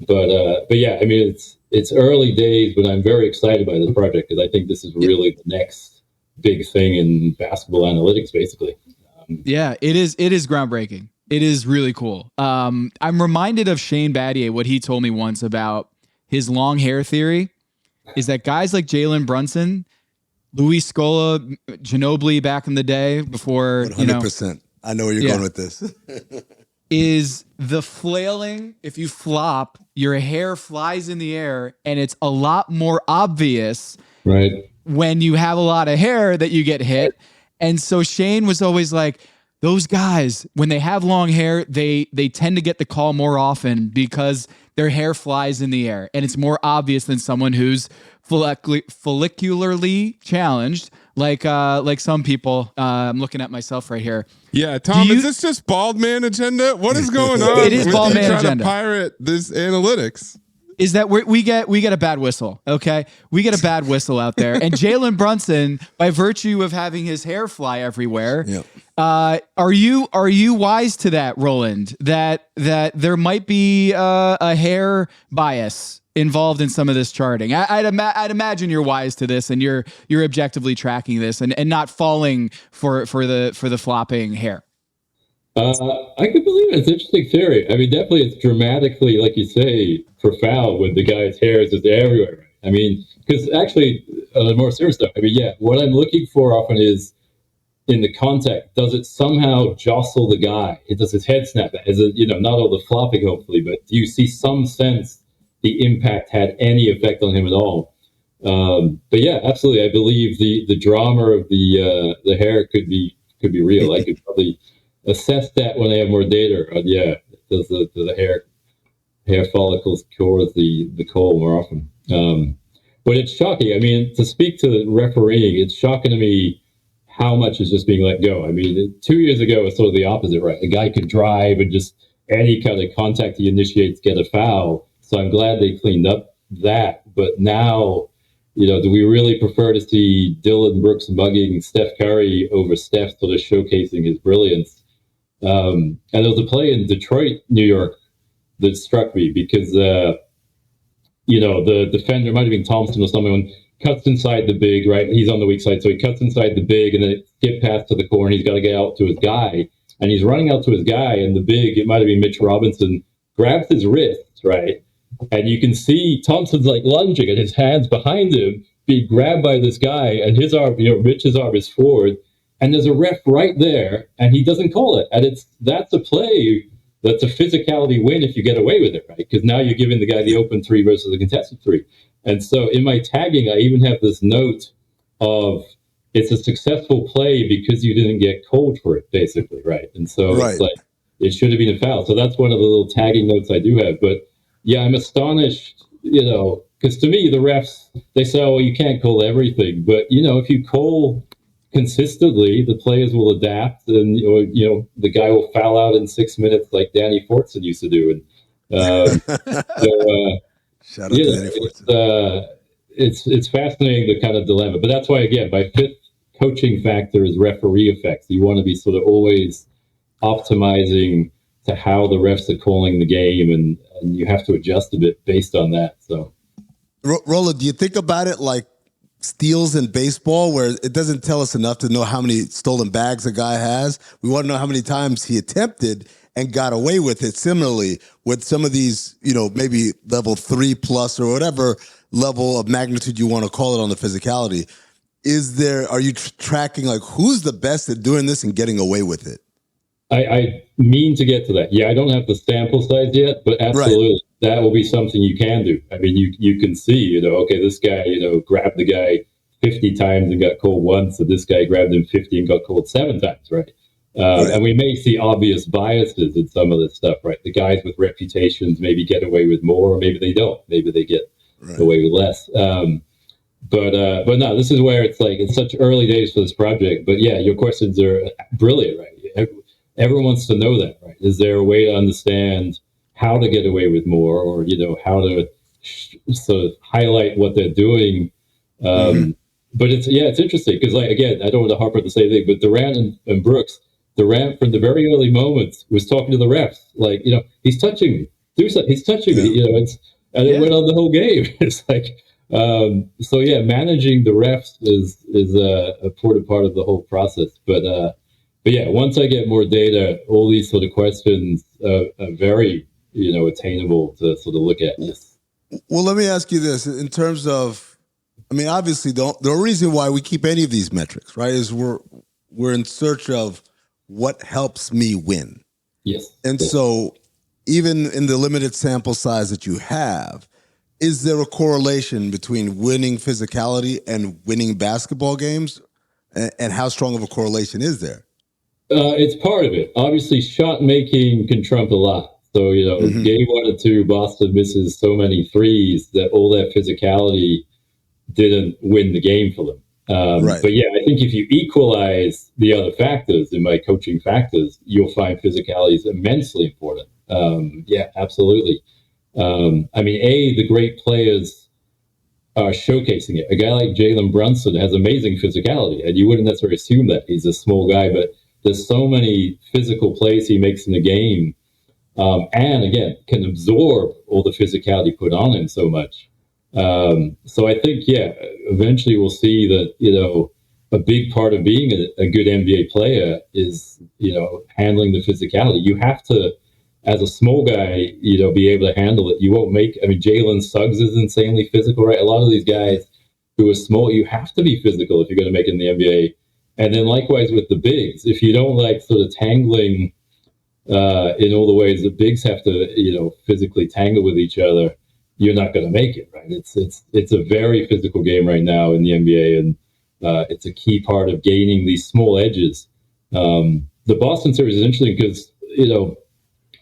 But yeah, I mean, it's early days, but I'm very excited by this project because I think this is really the next big thing in basketball analytics, basically. Yeah, it is groundbreaking. It is really cool. I'm reminded of Shane Battier, what he told me once about his long hair theory is that guys like Jalen Brunson, Luis Scola, Ginobili back in the day before, 100%. I know where you're going with this. is the flailing. If you flop, your hair flies in the air, and it's a lot more obvious when you have a lot of hair that you get hit. And so Shane was always like, those guys, when they have long hair, they tend to get the call more often because their hair flies in the air, and it's more obvious than someone who's follicularly challenged, like some people. I'm looking at myself right here. Yeah, Tom, is this just bald man agenda? What is going on? It is bald man agenda. To pirate this analytics. Is that we get a bad whistle, okay? We get a bad whistle out there. And Jalen Brunson, by virtue of having his hair fly everywhere, are you wise to that, Roland? That there might be a hair bias involved in some of this charting. I'd imagine you're wise to this, and you're objectively tracking this and not falling for the flopping hair. I could believe it. It's an interesting theory. I mean, definitely it's dramatically, like you say, profound when the guy's hair is just everywhere. I mean, because actually, more serious stuff. I mean, what I'm looking for often is in the contact, does it somehow jostle the guy? Does his head snap? Is it, not all the flopping, hopefully, but do you see some sense the impact had any effect on him at all? But yeah, absolutely. I believe the drama of the hair could be real. I could probably assess that when I have more data. Does the hair follicles cause the coal more often? But it's shocking. I mean, to speak to the refereeing, it's shocking to me how much is just being let go. I mean, 2 years ago it was sort of the opposite, right? A guy could drive and just any kind of contact he initiates get a foul. So I'm glad they cleaned up that. But now, do we really prefer to see Dylan Brooks mugging Steph Curry over Steph sort of showcasing his brilliance? And there was a play in Detroit, New York, that struck me because, the defender, might have been Thompson or someone, cuts inside the big, right? He's on the weak side, so he cuts inside the big, and then it skip pass to the corner. He's got to get out to his guy, and he's running out to his guy, and the big, it might have been Mitch Robinson, grabs his wrist, right? And you can see Thompson's like lunging, and his hands behind him being grabbed by this guy, and his arm, Mitch's arm is forward. And there's a ref right there, and he doesn't call it. And that's a play that's a physicality win if you get away with it, right? Because now you're giving the guy the open three versus the contested three. And so in my tagging, I even have this note of it's a successful play because you didn't get called for it, basically, right? And so it's like it should have been a foul. So that's one of the little tagging notes I do have. But yeah, I'm astonished, because to me, the refs, they say, oh, you can't call everything. But, if you call consistently, the players will adapt, and the guy will foul out in 6 minutes like Danny Fortson used to do. And shout out to Danny Fortson. It's fascinating, the kind of dilemma. But that's why, again, my fifth coaching factor is referee effects. You want to be sort of always optimizing to how the refs are calling the game, and you have to adjust a bit based on that. So, Roland, do you think about it like steals in baseball, where it doesn't tell us enough to know how many stolen bags a guy has? We want to know how many times he attempted and got away with it. Similarly, with some of these, maybe level 3+ or whatever level of magnitude you want to call it on the physicality. Are you tracking like who's the best at doing this and getting away with it? I mean to get to that. Yeah, I don't have the sample size yet, but absolutely. That will be something you can do. I mean, you can see, okay, this guy, grabbed the guy 50 times and got called once, and this guy grabbed him 50 and got called 7 times, right? And we may see obvious biases in some of this stuff, right? The guys with reputations maybe get away with more, or maybe they don't. Maybe they get away with less. But no, this is where it's like, it's such early days for this project. But yeah, your questions are brilliant, right? Everyone wants to know that, right? Is there a way to understand how to get away with more, or how to sort of highlight what they're doing? But it's interesting because, like, again, I don't want to harp on the same thing, but Durant and Brooks, Durant from the very early moments was talking to the refs, like, he's touching me, do something, he's touching me, and it went on the whole game. It's like, So yeah, managing the refs is a important part of the whole process. But yeah, once I get more data, all these sort of questions are very, attainable to sort of look at. Yes. Well, let me ask you this in terms of, obviously the reason why we keep any of these metrics, right, is we're in search of what helps me win. Yes. And so even in the limited sample size that you have, is there a correlation between winning physicality and winning basketball games? And how strong of a correlation is there? It's part of it. Obviously, shot making can trump a lot. So, game 1 and 2, Boston misses so many threes that all that physicality didn't win the game for them. Right. But yeah, I think if you equalize the other factors in my coaching factors, you'll find physicality is immensely important. Yeah, absolutely. The great players are showcasing it. A guy like Jalen Brunson has amazing physicality, and you wouldn't necessarily assume that. He's a small guy, but there's so many physical plays he makes in the game, and again, can absorb all the physicality put on him so much. So I think, yeah, eventually we'll see that, a big part of being a good NBA player is, handling the physicality. You have to, as a small guy, be able to handle it. You won't Jalen Suggs is insanely physical, right? A lot of these guys who are small, you have to be physical if you're going to make it in the NBA. And then likewise with the bigs, if you don't like sort of tangling in all the ways that bigs have to, physically tangle with each other, you're not going to make it, right? It's a very physical game right now in the NBA, and it's a key part of gaining these small edges. The Boston series is interesting because,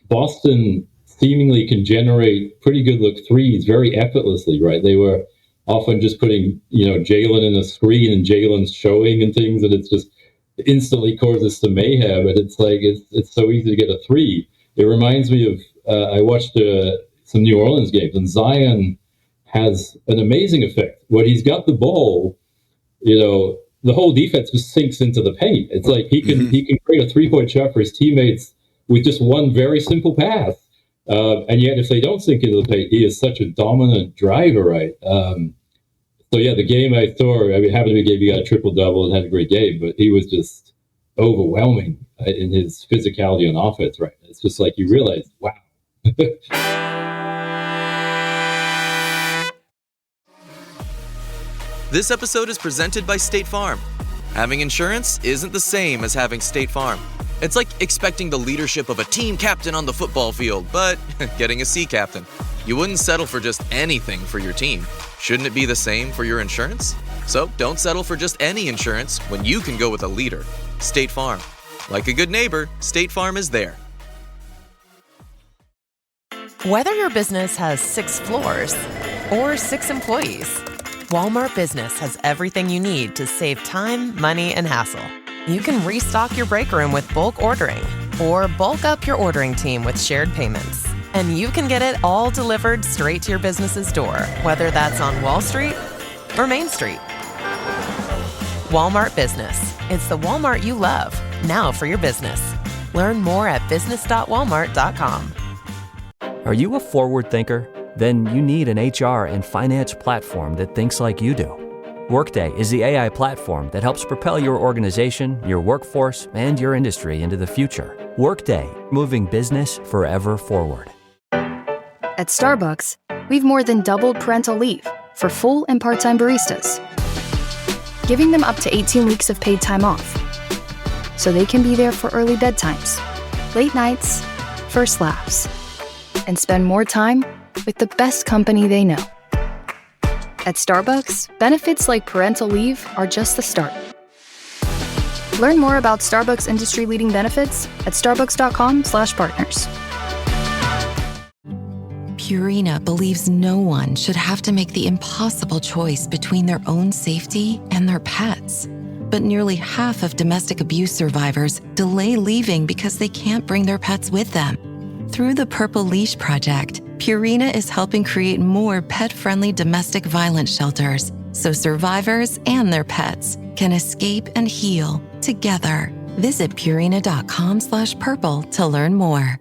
Boston seemingly can generate pretty good look threes very effortlessly, right? They were often just putting, Jalen in a screen and Jalen's showing and things, and it's just instantly causes some mayhem. And it's like, it's so easy to get a three. It reminds me of, I watched some New Orleans games, and Zion has an amazing effect. When he's got the ball, the whole defense just sinks into the paint. It's like he can create a 3-point shot for his teammates with just one very simple pass. And yet if they don't sink into the paint, he is such a dominant driver, right? So yeah, the game I saw, it happened to be a game he got a triple-double and had a great game, but he was just overwhelming in his physicality on offense, right? It's just like you realize, wow. This episode is presented by State Farm. Having insurance isn't the same as having State Farm. It's like expecting the leadership of a team captain on the football field, but getting a sea captain. You wouldn't settle for just anything for your team. Shouldn't it be the same for your insurance? So don't settle for just any insurance when you can go with a leader. State Farm. Like a good neighbor, State Farm is there. Whether your business has 6 floors or 6 employees, Walmart Business has everything you need to save time, money, and hassle. You can restock your break room with bulk ordering or bulk up your ordering team with shared payments. And you can get it all delivered straight to your business's door, whether that's on Wall Street or Main Street. Walmart Business. It's the Walmart you love, now for your business. Learn more at business.walmart.com. Are you a forward thinker? Then you need an HR and finance platform that thinks like you do. Workday is the AI platform that helps propel your organization, your workforce, and your industry into the future. Workday, moving business forever forward. At Starbucks, we've more than doubled parental leave for full and part-time baristas, giving them up to 18 weeks of paid time off, so they can be there for early bedtimes, late nights, first laughs, and spend more time with the best company they know. At Starbucks, benefits like parental leave are just the start. Learn more about Starbucks industry-leading benefits at starbucks.com/partners. Purina believes no one should have to make the impossible choice between their own safety and their pets. But nearly half of domestic abuse survivors delay leaving because they can't bring their pets with them. Through the Purple Leash Project, Purina is helping create more pet-friendly domestic violence shelters so survivors and their pets can escape and heal together. Visit Purina.com/purple to learn more.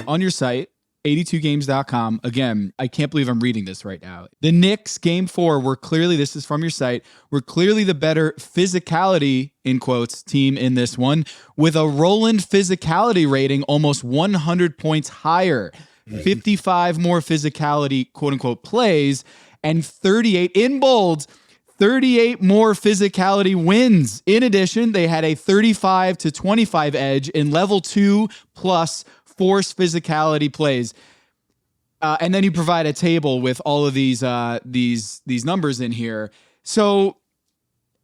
On your site, 82games.com. Again, I can't believe I'm reading this right now. The Knicks, game 4, were clearly, this is from your site, were clearly the better physicality, in quotes, team in this one, with a Roland physicality rating almost 100 points higher. 55 more physicality, quote unquote, plays, and 38 in bold, 38 more physicality wins. In addition, they had a 35-25 edge in level 2 plus force physicality plays. And then you provide a table with all of these numbers in here. So,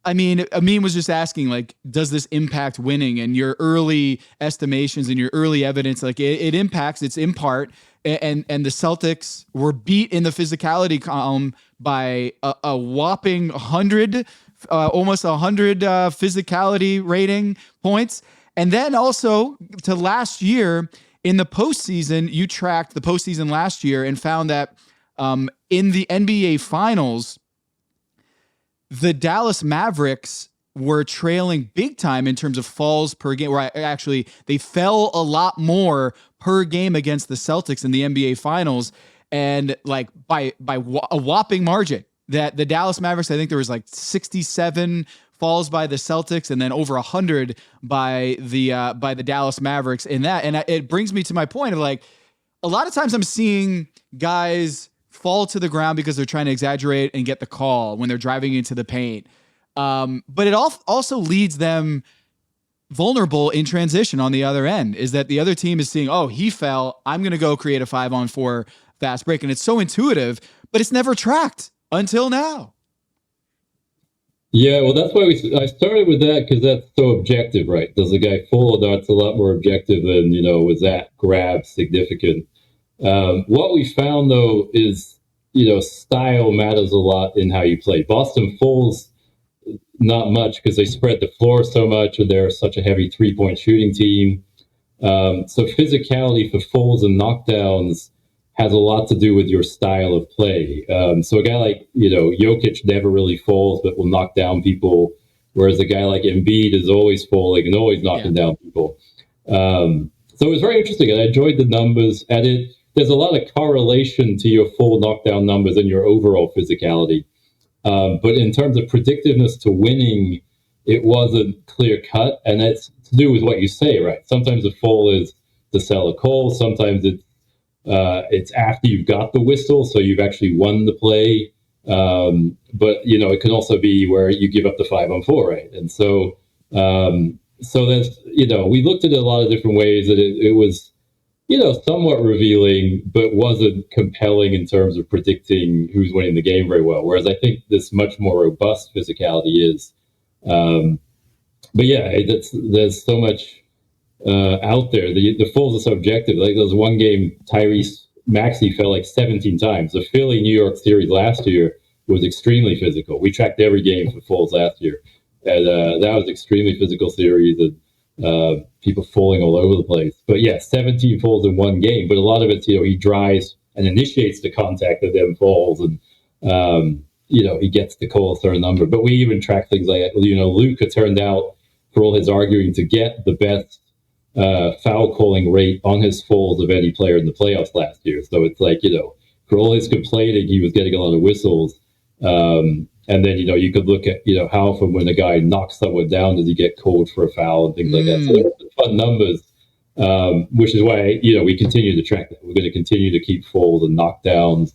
I mean, Amin was just asking, like, does this impact winning? And your early estimations and your early evidence, like, it impacts. It's in part. And the Celtics were beat in the physicality column by a whopping 100, almost 100 physicality rating points. And then also to last year in the postseason, you tracked the postseason last year and found that in the NBA Finals, the Dallas Mavericks were trailing big time in terms of falls per game, where actually they fell a lot more per game against the Celtics in the NBA Finals, and like by a whopping margin. That the Dallas Mavericks, I think there was like 67 falls by the Celtics, and then over 100 by the Dallas Mavericks in that. And it brings me to my point of, like, a lot of times I'm seeing guys fall to the ground because they're trying to exaggerate and get the call when they're driving into the paint. But it also leads them vulnerable in transition on the other end, is that the other team is seeing, oh, he fell, I'm going to go create a 5-on-4 fast break. And it's so intuitive, but it's never tracked until now. Yeah, well, that's why I started with that, because that's so objective, right? Does the guy fall or not? It's a lot more objective than, was that grab significant? What we found, though, is, style matters a lot in how you play. Boston falls not much because they spread the floor so much, and they're such a heavy three-point shooting team. So physicality for falls and knockdowns has a lot to do with your style of play. So a guy like, Jokic never really falls, but will knock down people, whereas a guy like Embiid is always falling and always knocking down people. So it was very interesting, and I enjoyed the numbers. And there's a lot of correlation to your full knockdown numbers and your overall physicality. But in terms of predictiveness to winning, it wasn't clear cut. And that's to do with what you say, right? Sometimes a fall is to sell a call. Sometimes it's after you've got the whistle, so you've actually won the play. But, it can also be where you give up the 5-on-4, right? And so that's, we looked at it a lot of different ways, and it was, somewhat revealing, but wasn't compelling in terms of predicting who's winning the game very well. Whereas I think this much more robust physicality is. But yeah, there's so much out there. The falls are so objective. Like, there was one game, Tyrese Maxey fell like 17 times. The Philly-New York series last year was extremely physical. We tracked every game for falls last year. And that was extremely physical series, and people falling all over the place. But yeah, 17 falls in one game. But a lot of it's, he drives and initiates the contact and then falls. And, he gets to call a certain number. But we even track things like, Luka turned out, for all his arguing, to get the best foul calling rate on his falls of any player in the playoffs last year. So it's like, for all his complaining, he was getting a lot of whistles. And then, you could look at, how often when a guy knocks someone down, does he get called for a foul and things like that. So they're fun numbers, which is why, we continue to track that. We're going to continue to keep falls and knockdowns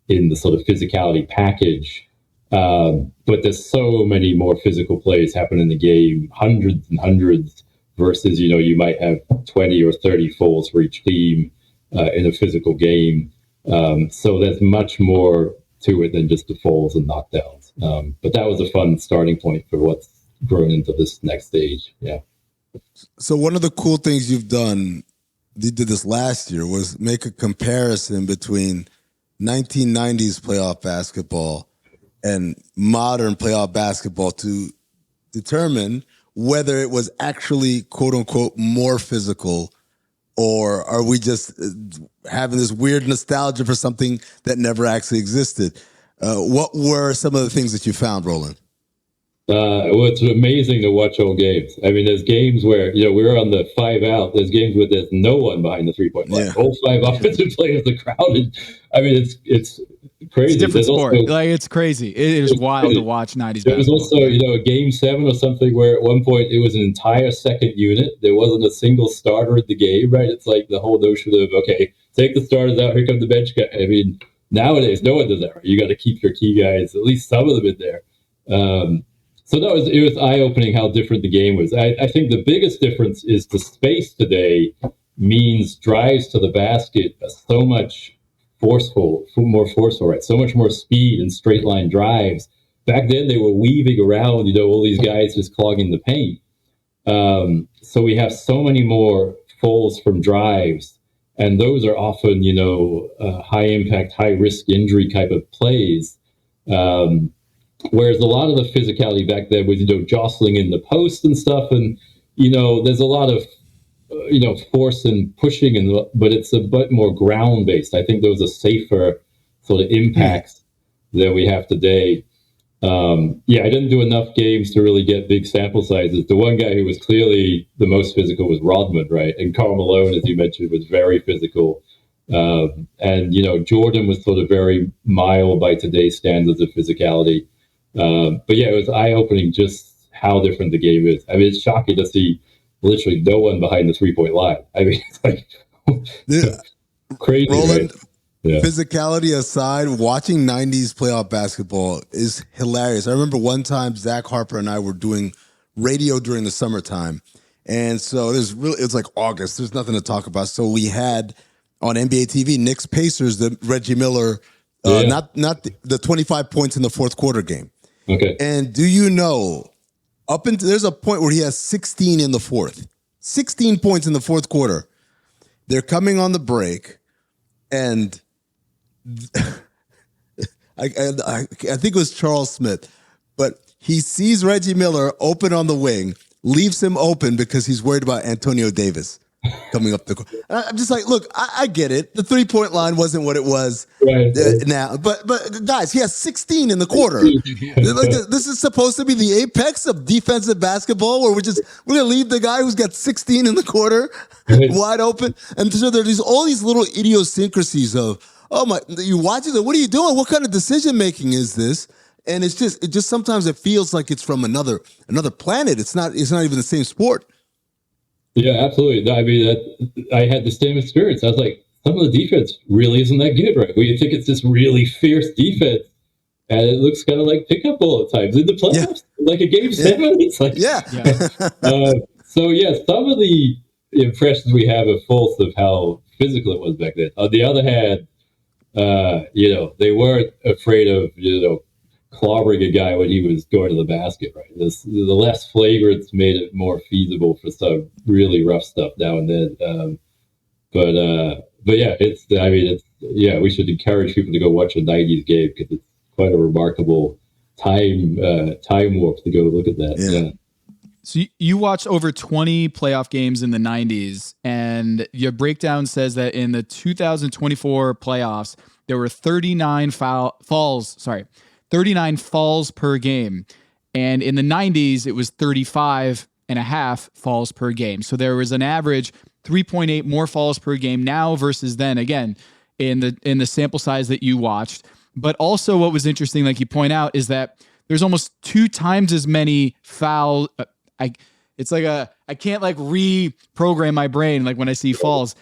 in the sort of physicality package. But there's so many more physical plays happen in the game, hundreds and hundreds, versus, you might have 20 or 30 falls for each team in a physical game. So there's much more to it than just the falls and knockdowns. But that was a fun starting point for what's grown into this next stage. Yeah. So one of the cool things you did this last year, was make a comparison between 1990s playoff basketball and modern playoff basketball to determine whether it was actually, quote unquote, more physical, or are we just having this weird nostalgia for something that never actually existed? What were some of the things that you found, Roland? Well, it's amazing to watch old games. I mean, there's games where, we're on the 5 out. There's games where there's no one behind the 3-point line. All 5 offensive players are crowded. I mean, it's crazy. It's a different sport. It's crazy. It is wild to watch 90s There was basketball. also, a game 7 or something where at one point it was an entire second unit. There wasn't a single starter in the game, right? It's like the whole notion of, okay, take the starters out, here come the bench guy. I mean, nowadays, no one does that, right? You got to keep your key guys, at least some of them in there. So it was eye-opening how different the game was. I think the biggest difference is the space today means drives to the basket are so much more forceful, right? So much more speed and straight line drives. Back then they were weaving around, all these guys just clogging the paint. So we have so many more falls from drives, and those are often, high impact, high risk injury type of plays. Whereas a lot of the physicality back then was, jostling in the post and stuff. And, there's a lot of, force and pushing, but it's a bit more ground based. I think those are safer sort of impacts that we have today. I didn't do enough games to really get big sample sizes. The one guy who was clearly the most physical was Rodman, right? And Karl Malone, as you mentioned, was very physical. And Jordan was sort of very mild by today's standards of physicality. But it was eye-opening just how different the game is. I mean, it's shocking to see literally no one behind the 3-point line. I mean, it's like crazy. Roland, right? Yeah. Physicality aside, watching 90s playoff basketball is hilarious. I remember one time Zach Harper and I were doing radio during the summertime. And so it's like August. There's nothing to talk about. So we had on NBA TV, Knicks Pacers, the Reggie Miller, not the 25 points in the fourth quarter game. Okay. And do you know, there's a point where he has 16 in the fourth. 16 points in the fourth quarter. They're coming on the break, and I think it was Charles Smith, but he sees Reggie Miller open on the wing, leaves him open because he's worried about Antonio Davis coming up the court. I'm just like, look, I get it. The 3-point line wasn't what it was now, but guys, he has 16 in the quarter. This is supposed to be the apex of defensive basketball, where we're gonna leave the guy who's got 16 in the quarter wide open. And so there's all these little idiosyncrasies of, you watch it, what are you doing? What kind of decision making is this? And it just sometimes it feels like it's from another planet. It's not even the same sport. Yeah, absolutely. I mean, I had the same experience. I was like, some of the defense really isn't that good, right? Where you think it's this really fierce defense, and it looks kind of like pickup ball at times in the playoffs, like a game 7. It's like, some of the impressions we have are false of how physical it was back then. On the other hand, they weren't afraid of, clobbering a guy when he was going to the basket, right? The less flagrants made it more feasible for some really rough stuff now and then. We should encourage people to go watch a 90s game because it's quite a remarkable time warp to go look at that. Yeah. So you watched over 20 playoff games in the 90s, and your breakdown says that in the 2024 playoffs, there were 39 falls per game. And in the 90s, it was 35.5 falls per game. So there was an average 3.8 more falls per game now versus then, again, in the sample size that you watched. But also what was interesting, like you point out, is that there's almost 2 times as many foul. I can't reprogram my brain like when I see falls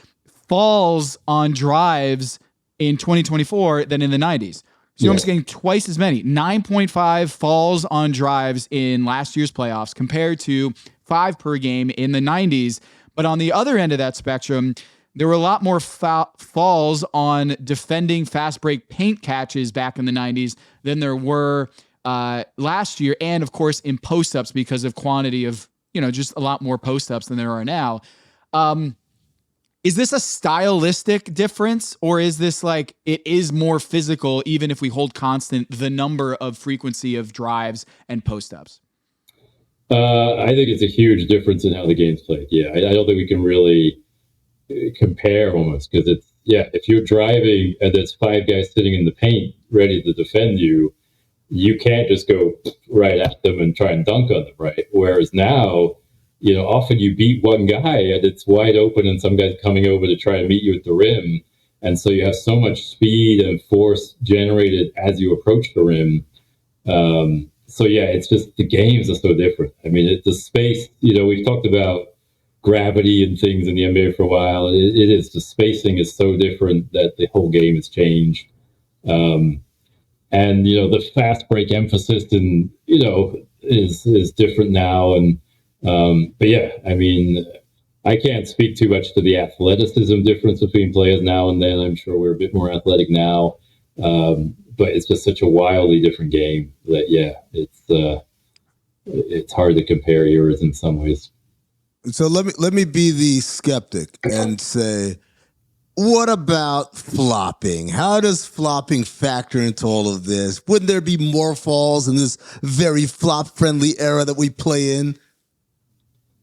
on drives in 2024 than in the 90s. So you're almost getting twice as many, 9.5 falls on drives in last year's playoffs compared to 5 per game in the 90s. But on the other end of that spectrum, there were a lot more falls on defending fast break paint catches back in the 90s than there were last year. And of course in post-ups because of quantity of, just a lot more post-ups than there are now. Is this a stylistic difference, or is this like it is more physical even if we hold constant the number of frequency of drives and post-ups? I think it's a huge difference in how the game's played. Yeah, I don't think we can really compare almost because if you're driving and there's 5 guys sitting in the paint ready to defend you, you can't just go right at them and try and dunk on them, right? Whereas now, often you beat one guy and it's wide open and some guy's coming over to try and meet you at the rim. And so you have so much speed and force generated as you approach the rim. So yeah, it's just the games are so different. I mean, the space, we've talked about gravity and things in the NBA for a while. It is, the spacing is so different that the whole game has changed. And, the fast break emphasis and, is different now. And, but yeah, I mean, I can't speak too much to the athleticism difference between players now and then. I'm sure we're a bit more athletic now. But it's just such a wildly different game that, yeah, it's hard to compare yours in some ways. So let me be the skeptic and say, what about flopping? How does flopping factor into all of this? Wouldn't there be more falls in this very flop-friendly era that we play in?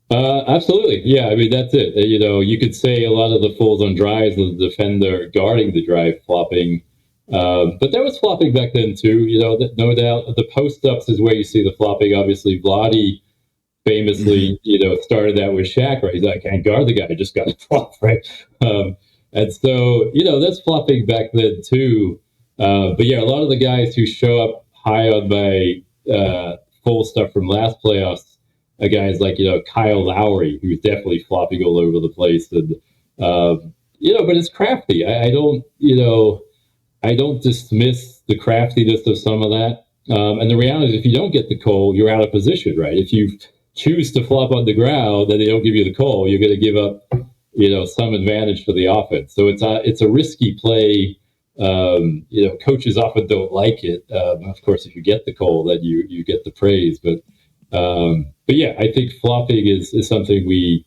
Absolutely. Yeah, I mean, that's it. You could say a lot of the falls on drives, the defender guarding the drive flopping. But there was flopping back then too, no doubt. The post-ups is where you see the flopping. Obviously, Vlade famously, started that with Shaq, right? He's like, I can't guard the guy, I just got to flop, right? And so, that's flopping back then too. But yeah, a lot of the guys who show up high on my full stuff from last playoffs, guys like, Kyle Lowry, who's definitely flopping all over the place. And, but it's crafty. I don't dismiss the craftiness of some of that. And the reality is, if you don't get the call, you're out of position, right? If you choose to flop on the ground and they don't give you the call, you're going to give up, some advantage for the offense. So it's a risky play. Coaches often don't like it. Of course, if you get the call, then you get the praise. But yeah, I think flopping is something we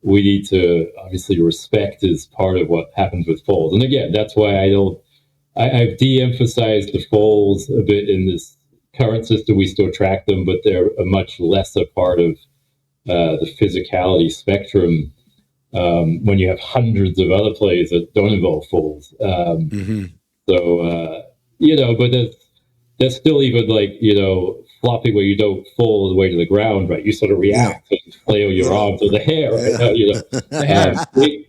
need to obviously respect as part of what happens with falls. And again, that's why I've de-emphasized the falls a bit in this current system. We still track them, but they're a much lesser part of the physicality spectrum when you have hundreds of other plays that don't involve falls. So, but there's still even flopping where you don't fall all the way to the ground, right? You sort of react and flail your arms or the hair, right?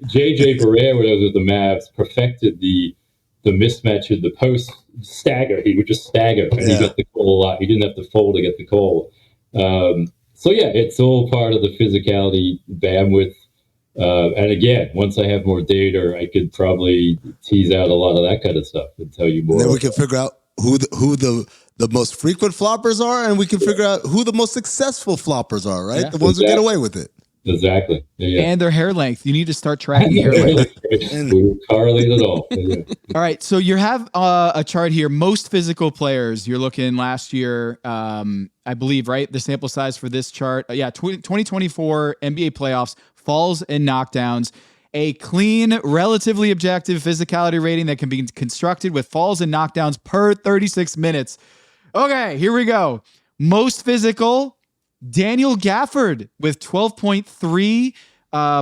JJ Barea, when I was with the Mavs, perfected the mismatch in the post stagger. He would just stagger and he got the call a lot. He didn't have to fold to get the call. So yeah, it's all part of the physicality bandwidth. And again, once I have more data, I could probably tease out a lot of that kind of stuff and tell you more. And then we can figure out who the most frequent floppers are, and we can figure out who the most successful floppers are, right? Yeah, the ones who get away with it. Exactly. Yeah. And their hair length. You need to start tracking hair length. We correlate it all. Yeah. All right. So you have a chart here. Most physical players. You're looking last year, I believe, right? The sample size for this chart. 2024 NBA playoffs, falls and knockdowns. A clean, relatively objective physicality rating that can be constructed with falls and knockdowns per 36 minutes. Okay, here we go. Most physical, Daniel Gafford with 12.3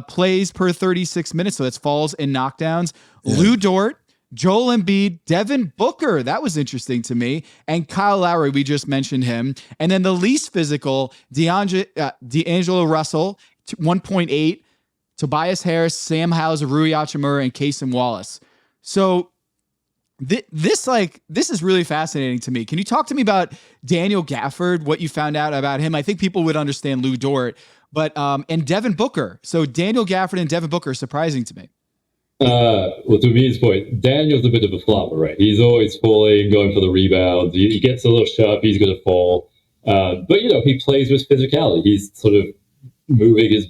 plays per 36 minutes. So that's falls and knockdowns. Yeah. Lou Dort, Joel Embiid, Devin Booker. That was interesting to me. And Kyle Lowry, we just mentioned him. And then the least physical, D'Angelo Russell, 1.8. Tobias Harris, Sam Hauser, Rui Hachimura, and Cason Wallace. So this is really fascinating to me. Can you talk to me about Daniel Gafford, what you found out about him? I think people would understand Lou Dort, but and Devin Booker. So Daniel Gafford and Devin Booker are surprising to me. Well, to Amin's point, Daniel's a bit of a flopper, right? He's always falling, going for the rebounds. He gets a little shove, he's going to fall. But, he plays with physicality. He's sort of moving his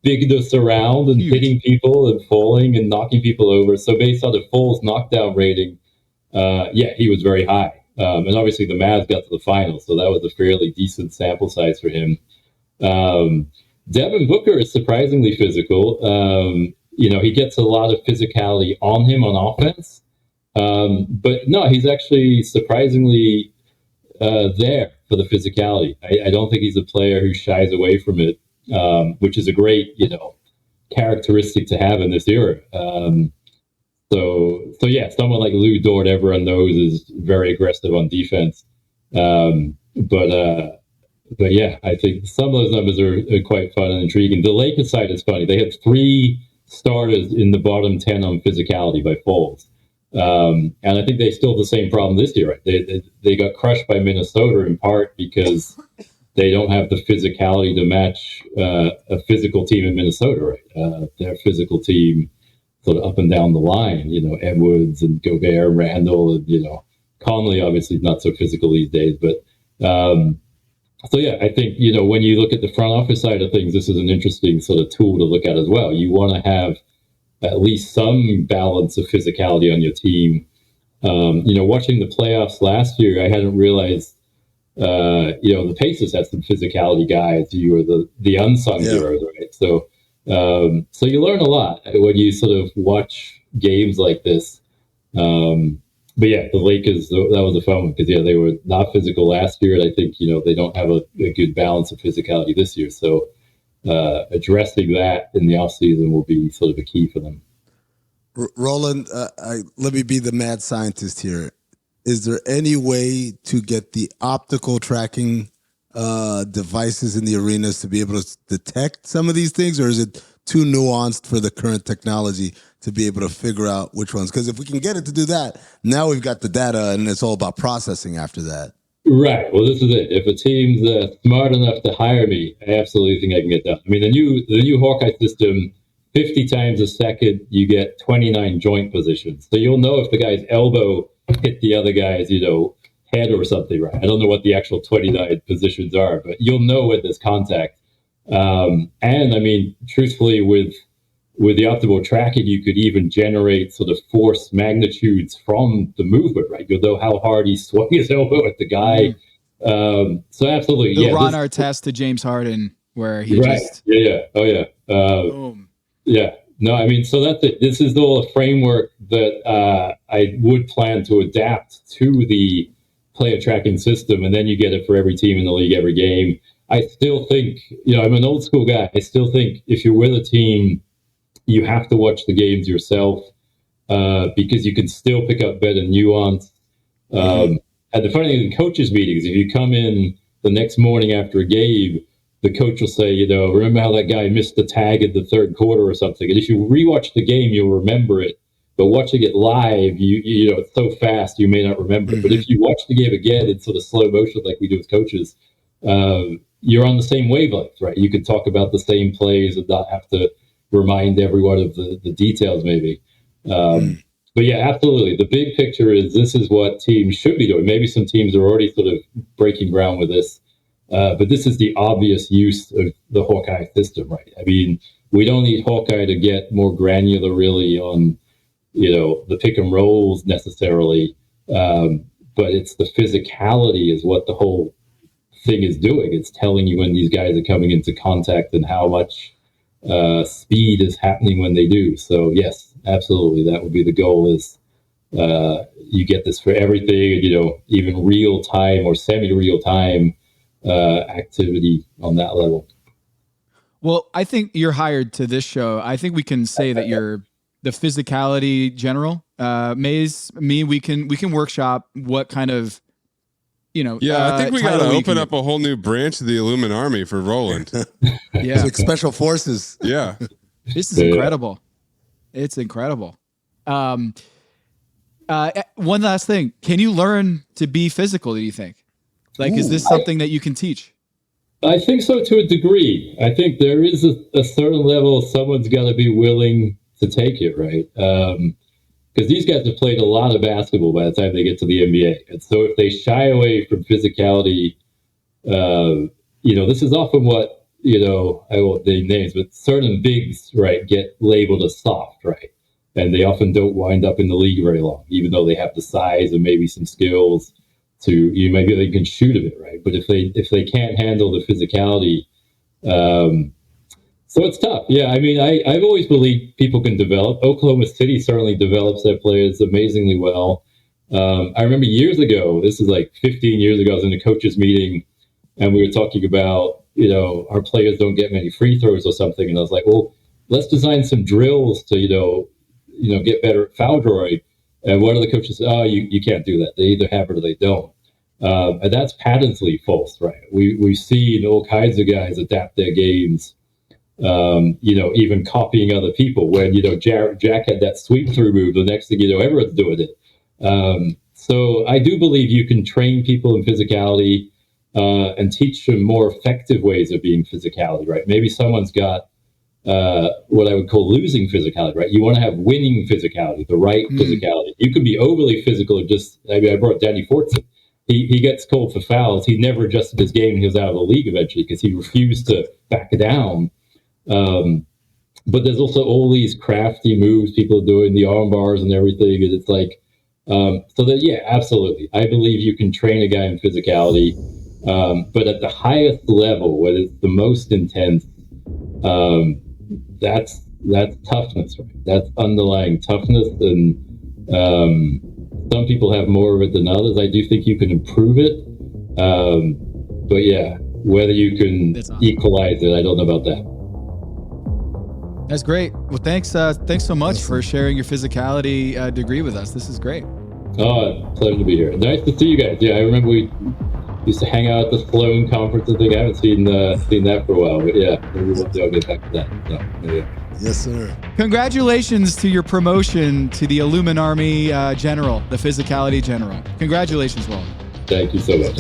bigness around and hitting people and falling and knocking people over. So based on the falls knockdown rating, he was very high. And obviously the Mavs got to the finals, so that was a fairly decent sample size for him. Devin Booker is surprisingly physical. He gets a lot of physicality on him on offense. But no, he's actually surprisingly there for the physicality. I don't think he's a player who shies away from it. Which is a great, characteristic to have in this era. So yeah, someone like Lou Dort, everyone knows, is very aggressive on defense. But yeah, I think some of those numbers are quite fun and intriguing. The Lakers side is funny. They had 3 starters in the bottom 10 on physicality by falls. And I think they still have the same problem this year, right? They got crushed by Minnesota in part because they don't have the physicality to match a physical team in Minnesota, right? Their physical team sort of up and down the line, Edwards and Gobert, Randall, and, Conley obviously not so physical these days. But so, yeah, I think, when you look at the front office side of things, this is an interesting sort of tool to look at as well. You want to have at least some balance of physicality on your team. Watching the playoffs last year, I hadn't realized, the Pacers had some physicality guys. You were the unsung heroes, right? So you learn a lot when you sort of watch games like this. But yeah, the Lakers, that was a fun one because, they were not physical last year. And I think, they don't have a good balance of physicality this year. So addressing that in the offseason will be sort of a key for them. Roland, let me be the mad scientist here. Is there any way to get the optical tracking devices in the arenas to be able to detect some of these things, or is it too nuanced for the current technology to be able to figure out which ones? Because if we can get it to do that, now we've got the data, and it's all about processing after that. Right. Well, this is it. If a team's smart enough to hire me, I absolutely think I can get done. I mean, the new Hawkeye system, 50 times a second, you get 29 joint positions. So you'll know if the guy's elbow hit the other guy's, head or something, right? I don't know what the actual 29 positions are, but you'll know when there's contact. And I mean, truthfully, with the optical tracking, you could even generate sort of force magnitudes from the movement, right? You'll know how hard he swung his elbow at the guy. So absolutely, the Ron Artest to James Harden, where he just boom. Yeah. No, I mean, so that's it. This is all a framework that I would plan to adapt to the player tracking system, and then you get it for every team in the league, every game. I still think, I'm an old school guy. I still think if you're with a team, you have to watch the games yourself because you can still pick up better nuance. And the funny thing in coaches' meetings, if you come in the next morning after a game, the coach will say, remember how that guy missed the tag in the third quarter or something. And if you rewatch the game, you'll remember it. But watching it live, you know, it's so fast, you may not remember it. But if you watch the game again in sort of slow motion like we do as coaches, you're on the same wavelength, right? You can talk about the same plays and not have to remind everyone of the details maybe. But yeah, absolutely. The big picture is this is what teams should be doing. Maybe some teams are already sort of breaking ground with this. But this is the obvious use of the Hawkeye system, right? I mean, we don't need Hawkeye to get more granular really on, you know, the pick and rolls necessarily. But it's the physicality is what the whole thing is doing. It's telling you when these guys are coming into contact and how much speed is happening when they do. So yes, absolutely. That would be the goal is you get this for everything, you know, even real time or semi-real time activity on that level. Well, I think you're hired to this show. I think we can say that you're the physicality general. Maze, we can workshop what kind of, you know. Yeah, I think we got to open up a whole new branch of the Illuminati for Roland. Yeah, it's like special forces. Yeah, this is incredible. It's incredible. One last thing: can you learn to be physical? Do you think? Like, is this something that you can teach? I think so to a degree. I think there is a certain level someone's got to be willing to take it, right? Because these guys have played a lot of basketball by the time they get to the NBA. And so if they shy away from physicality, you know, this is often what, you know, I won't name names, but certain bigs, right, get labeled as soft, right? And they often don't wind up in the league very long, even though they have the size and maybe some skills to, you know, maybe they can shoot a bit, right? But if they can't handle the physicality, so it's tough. Yeah, I mean, I've always believed people can develop. Oklahoma City certainly develops their players amazingly well. I remember years ago, this is like 15 years ago, I was in a coaches meeting and we were talking about, you know, our players don't get many free throws or something. And I was like, well, let's design some drills to, you know, get better at foul drawing. And one of the coaches said, oh, you can't do that. They either have it or they don't. And that's patently false, right? We've seen all kinds of guys adapt their games, even copying other people. When, Jack had that sweep through move, the next thing you know, everyone's doing it. So I do believe you can train people in physicality and teach them more effective ways of being physicality, right? Maybe someone's got what I would call losing physicality, right? You want to have winning physicality, the right physicality. You can be overly physical and I brought Danny Fortson. He gets called for fouls. He never adjusted his game. He was out of the league eventually because he refused to back down. But there's also all these crafty moves people are doing, the arm bars and everything. And it's like, absolutely. I believe you can train a guy in physicality. But at the highest level, where it's the most intense, that's toughness, right? That's underlying toughness. And some people have more of it than others. I do think you can improve it. But yeah, whether you can equalize it, I don't know about that. That's great. Well, thanks so much for sharing your physicality degree with us. This is great. Oh, pleasure to be here. Nice to see you guys. Yeah, I remember we used to hang out at the Sloan conference. I think I haven't seen that for a while, but yeah, I'll get back to that. So, yeah. Yes, sir. Congratulations to your promotion to the Illuminati General, the Physicality General. Congratulations, Roland. Thank you so much.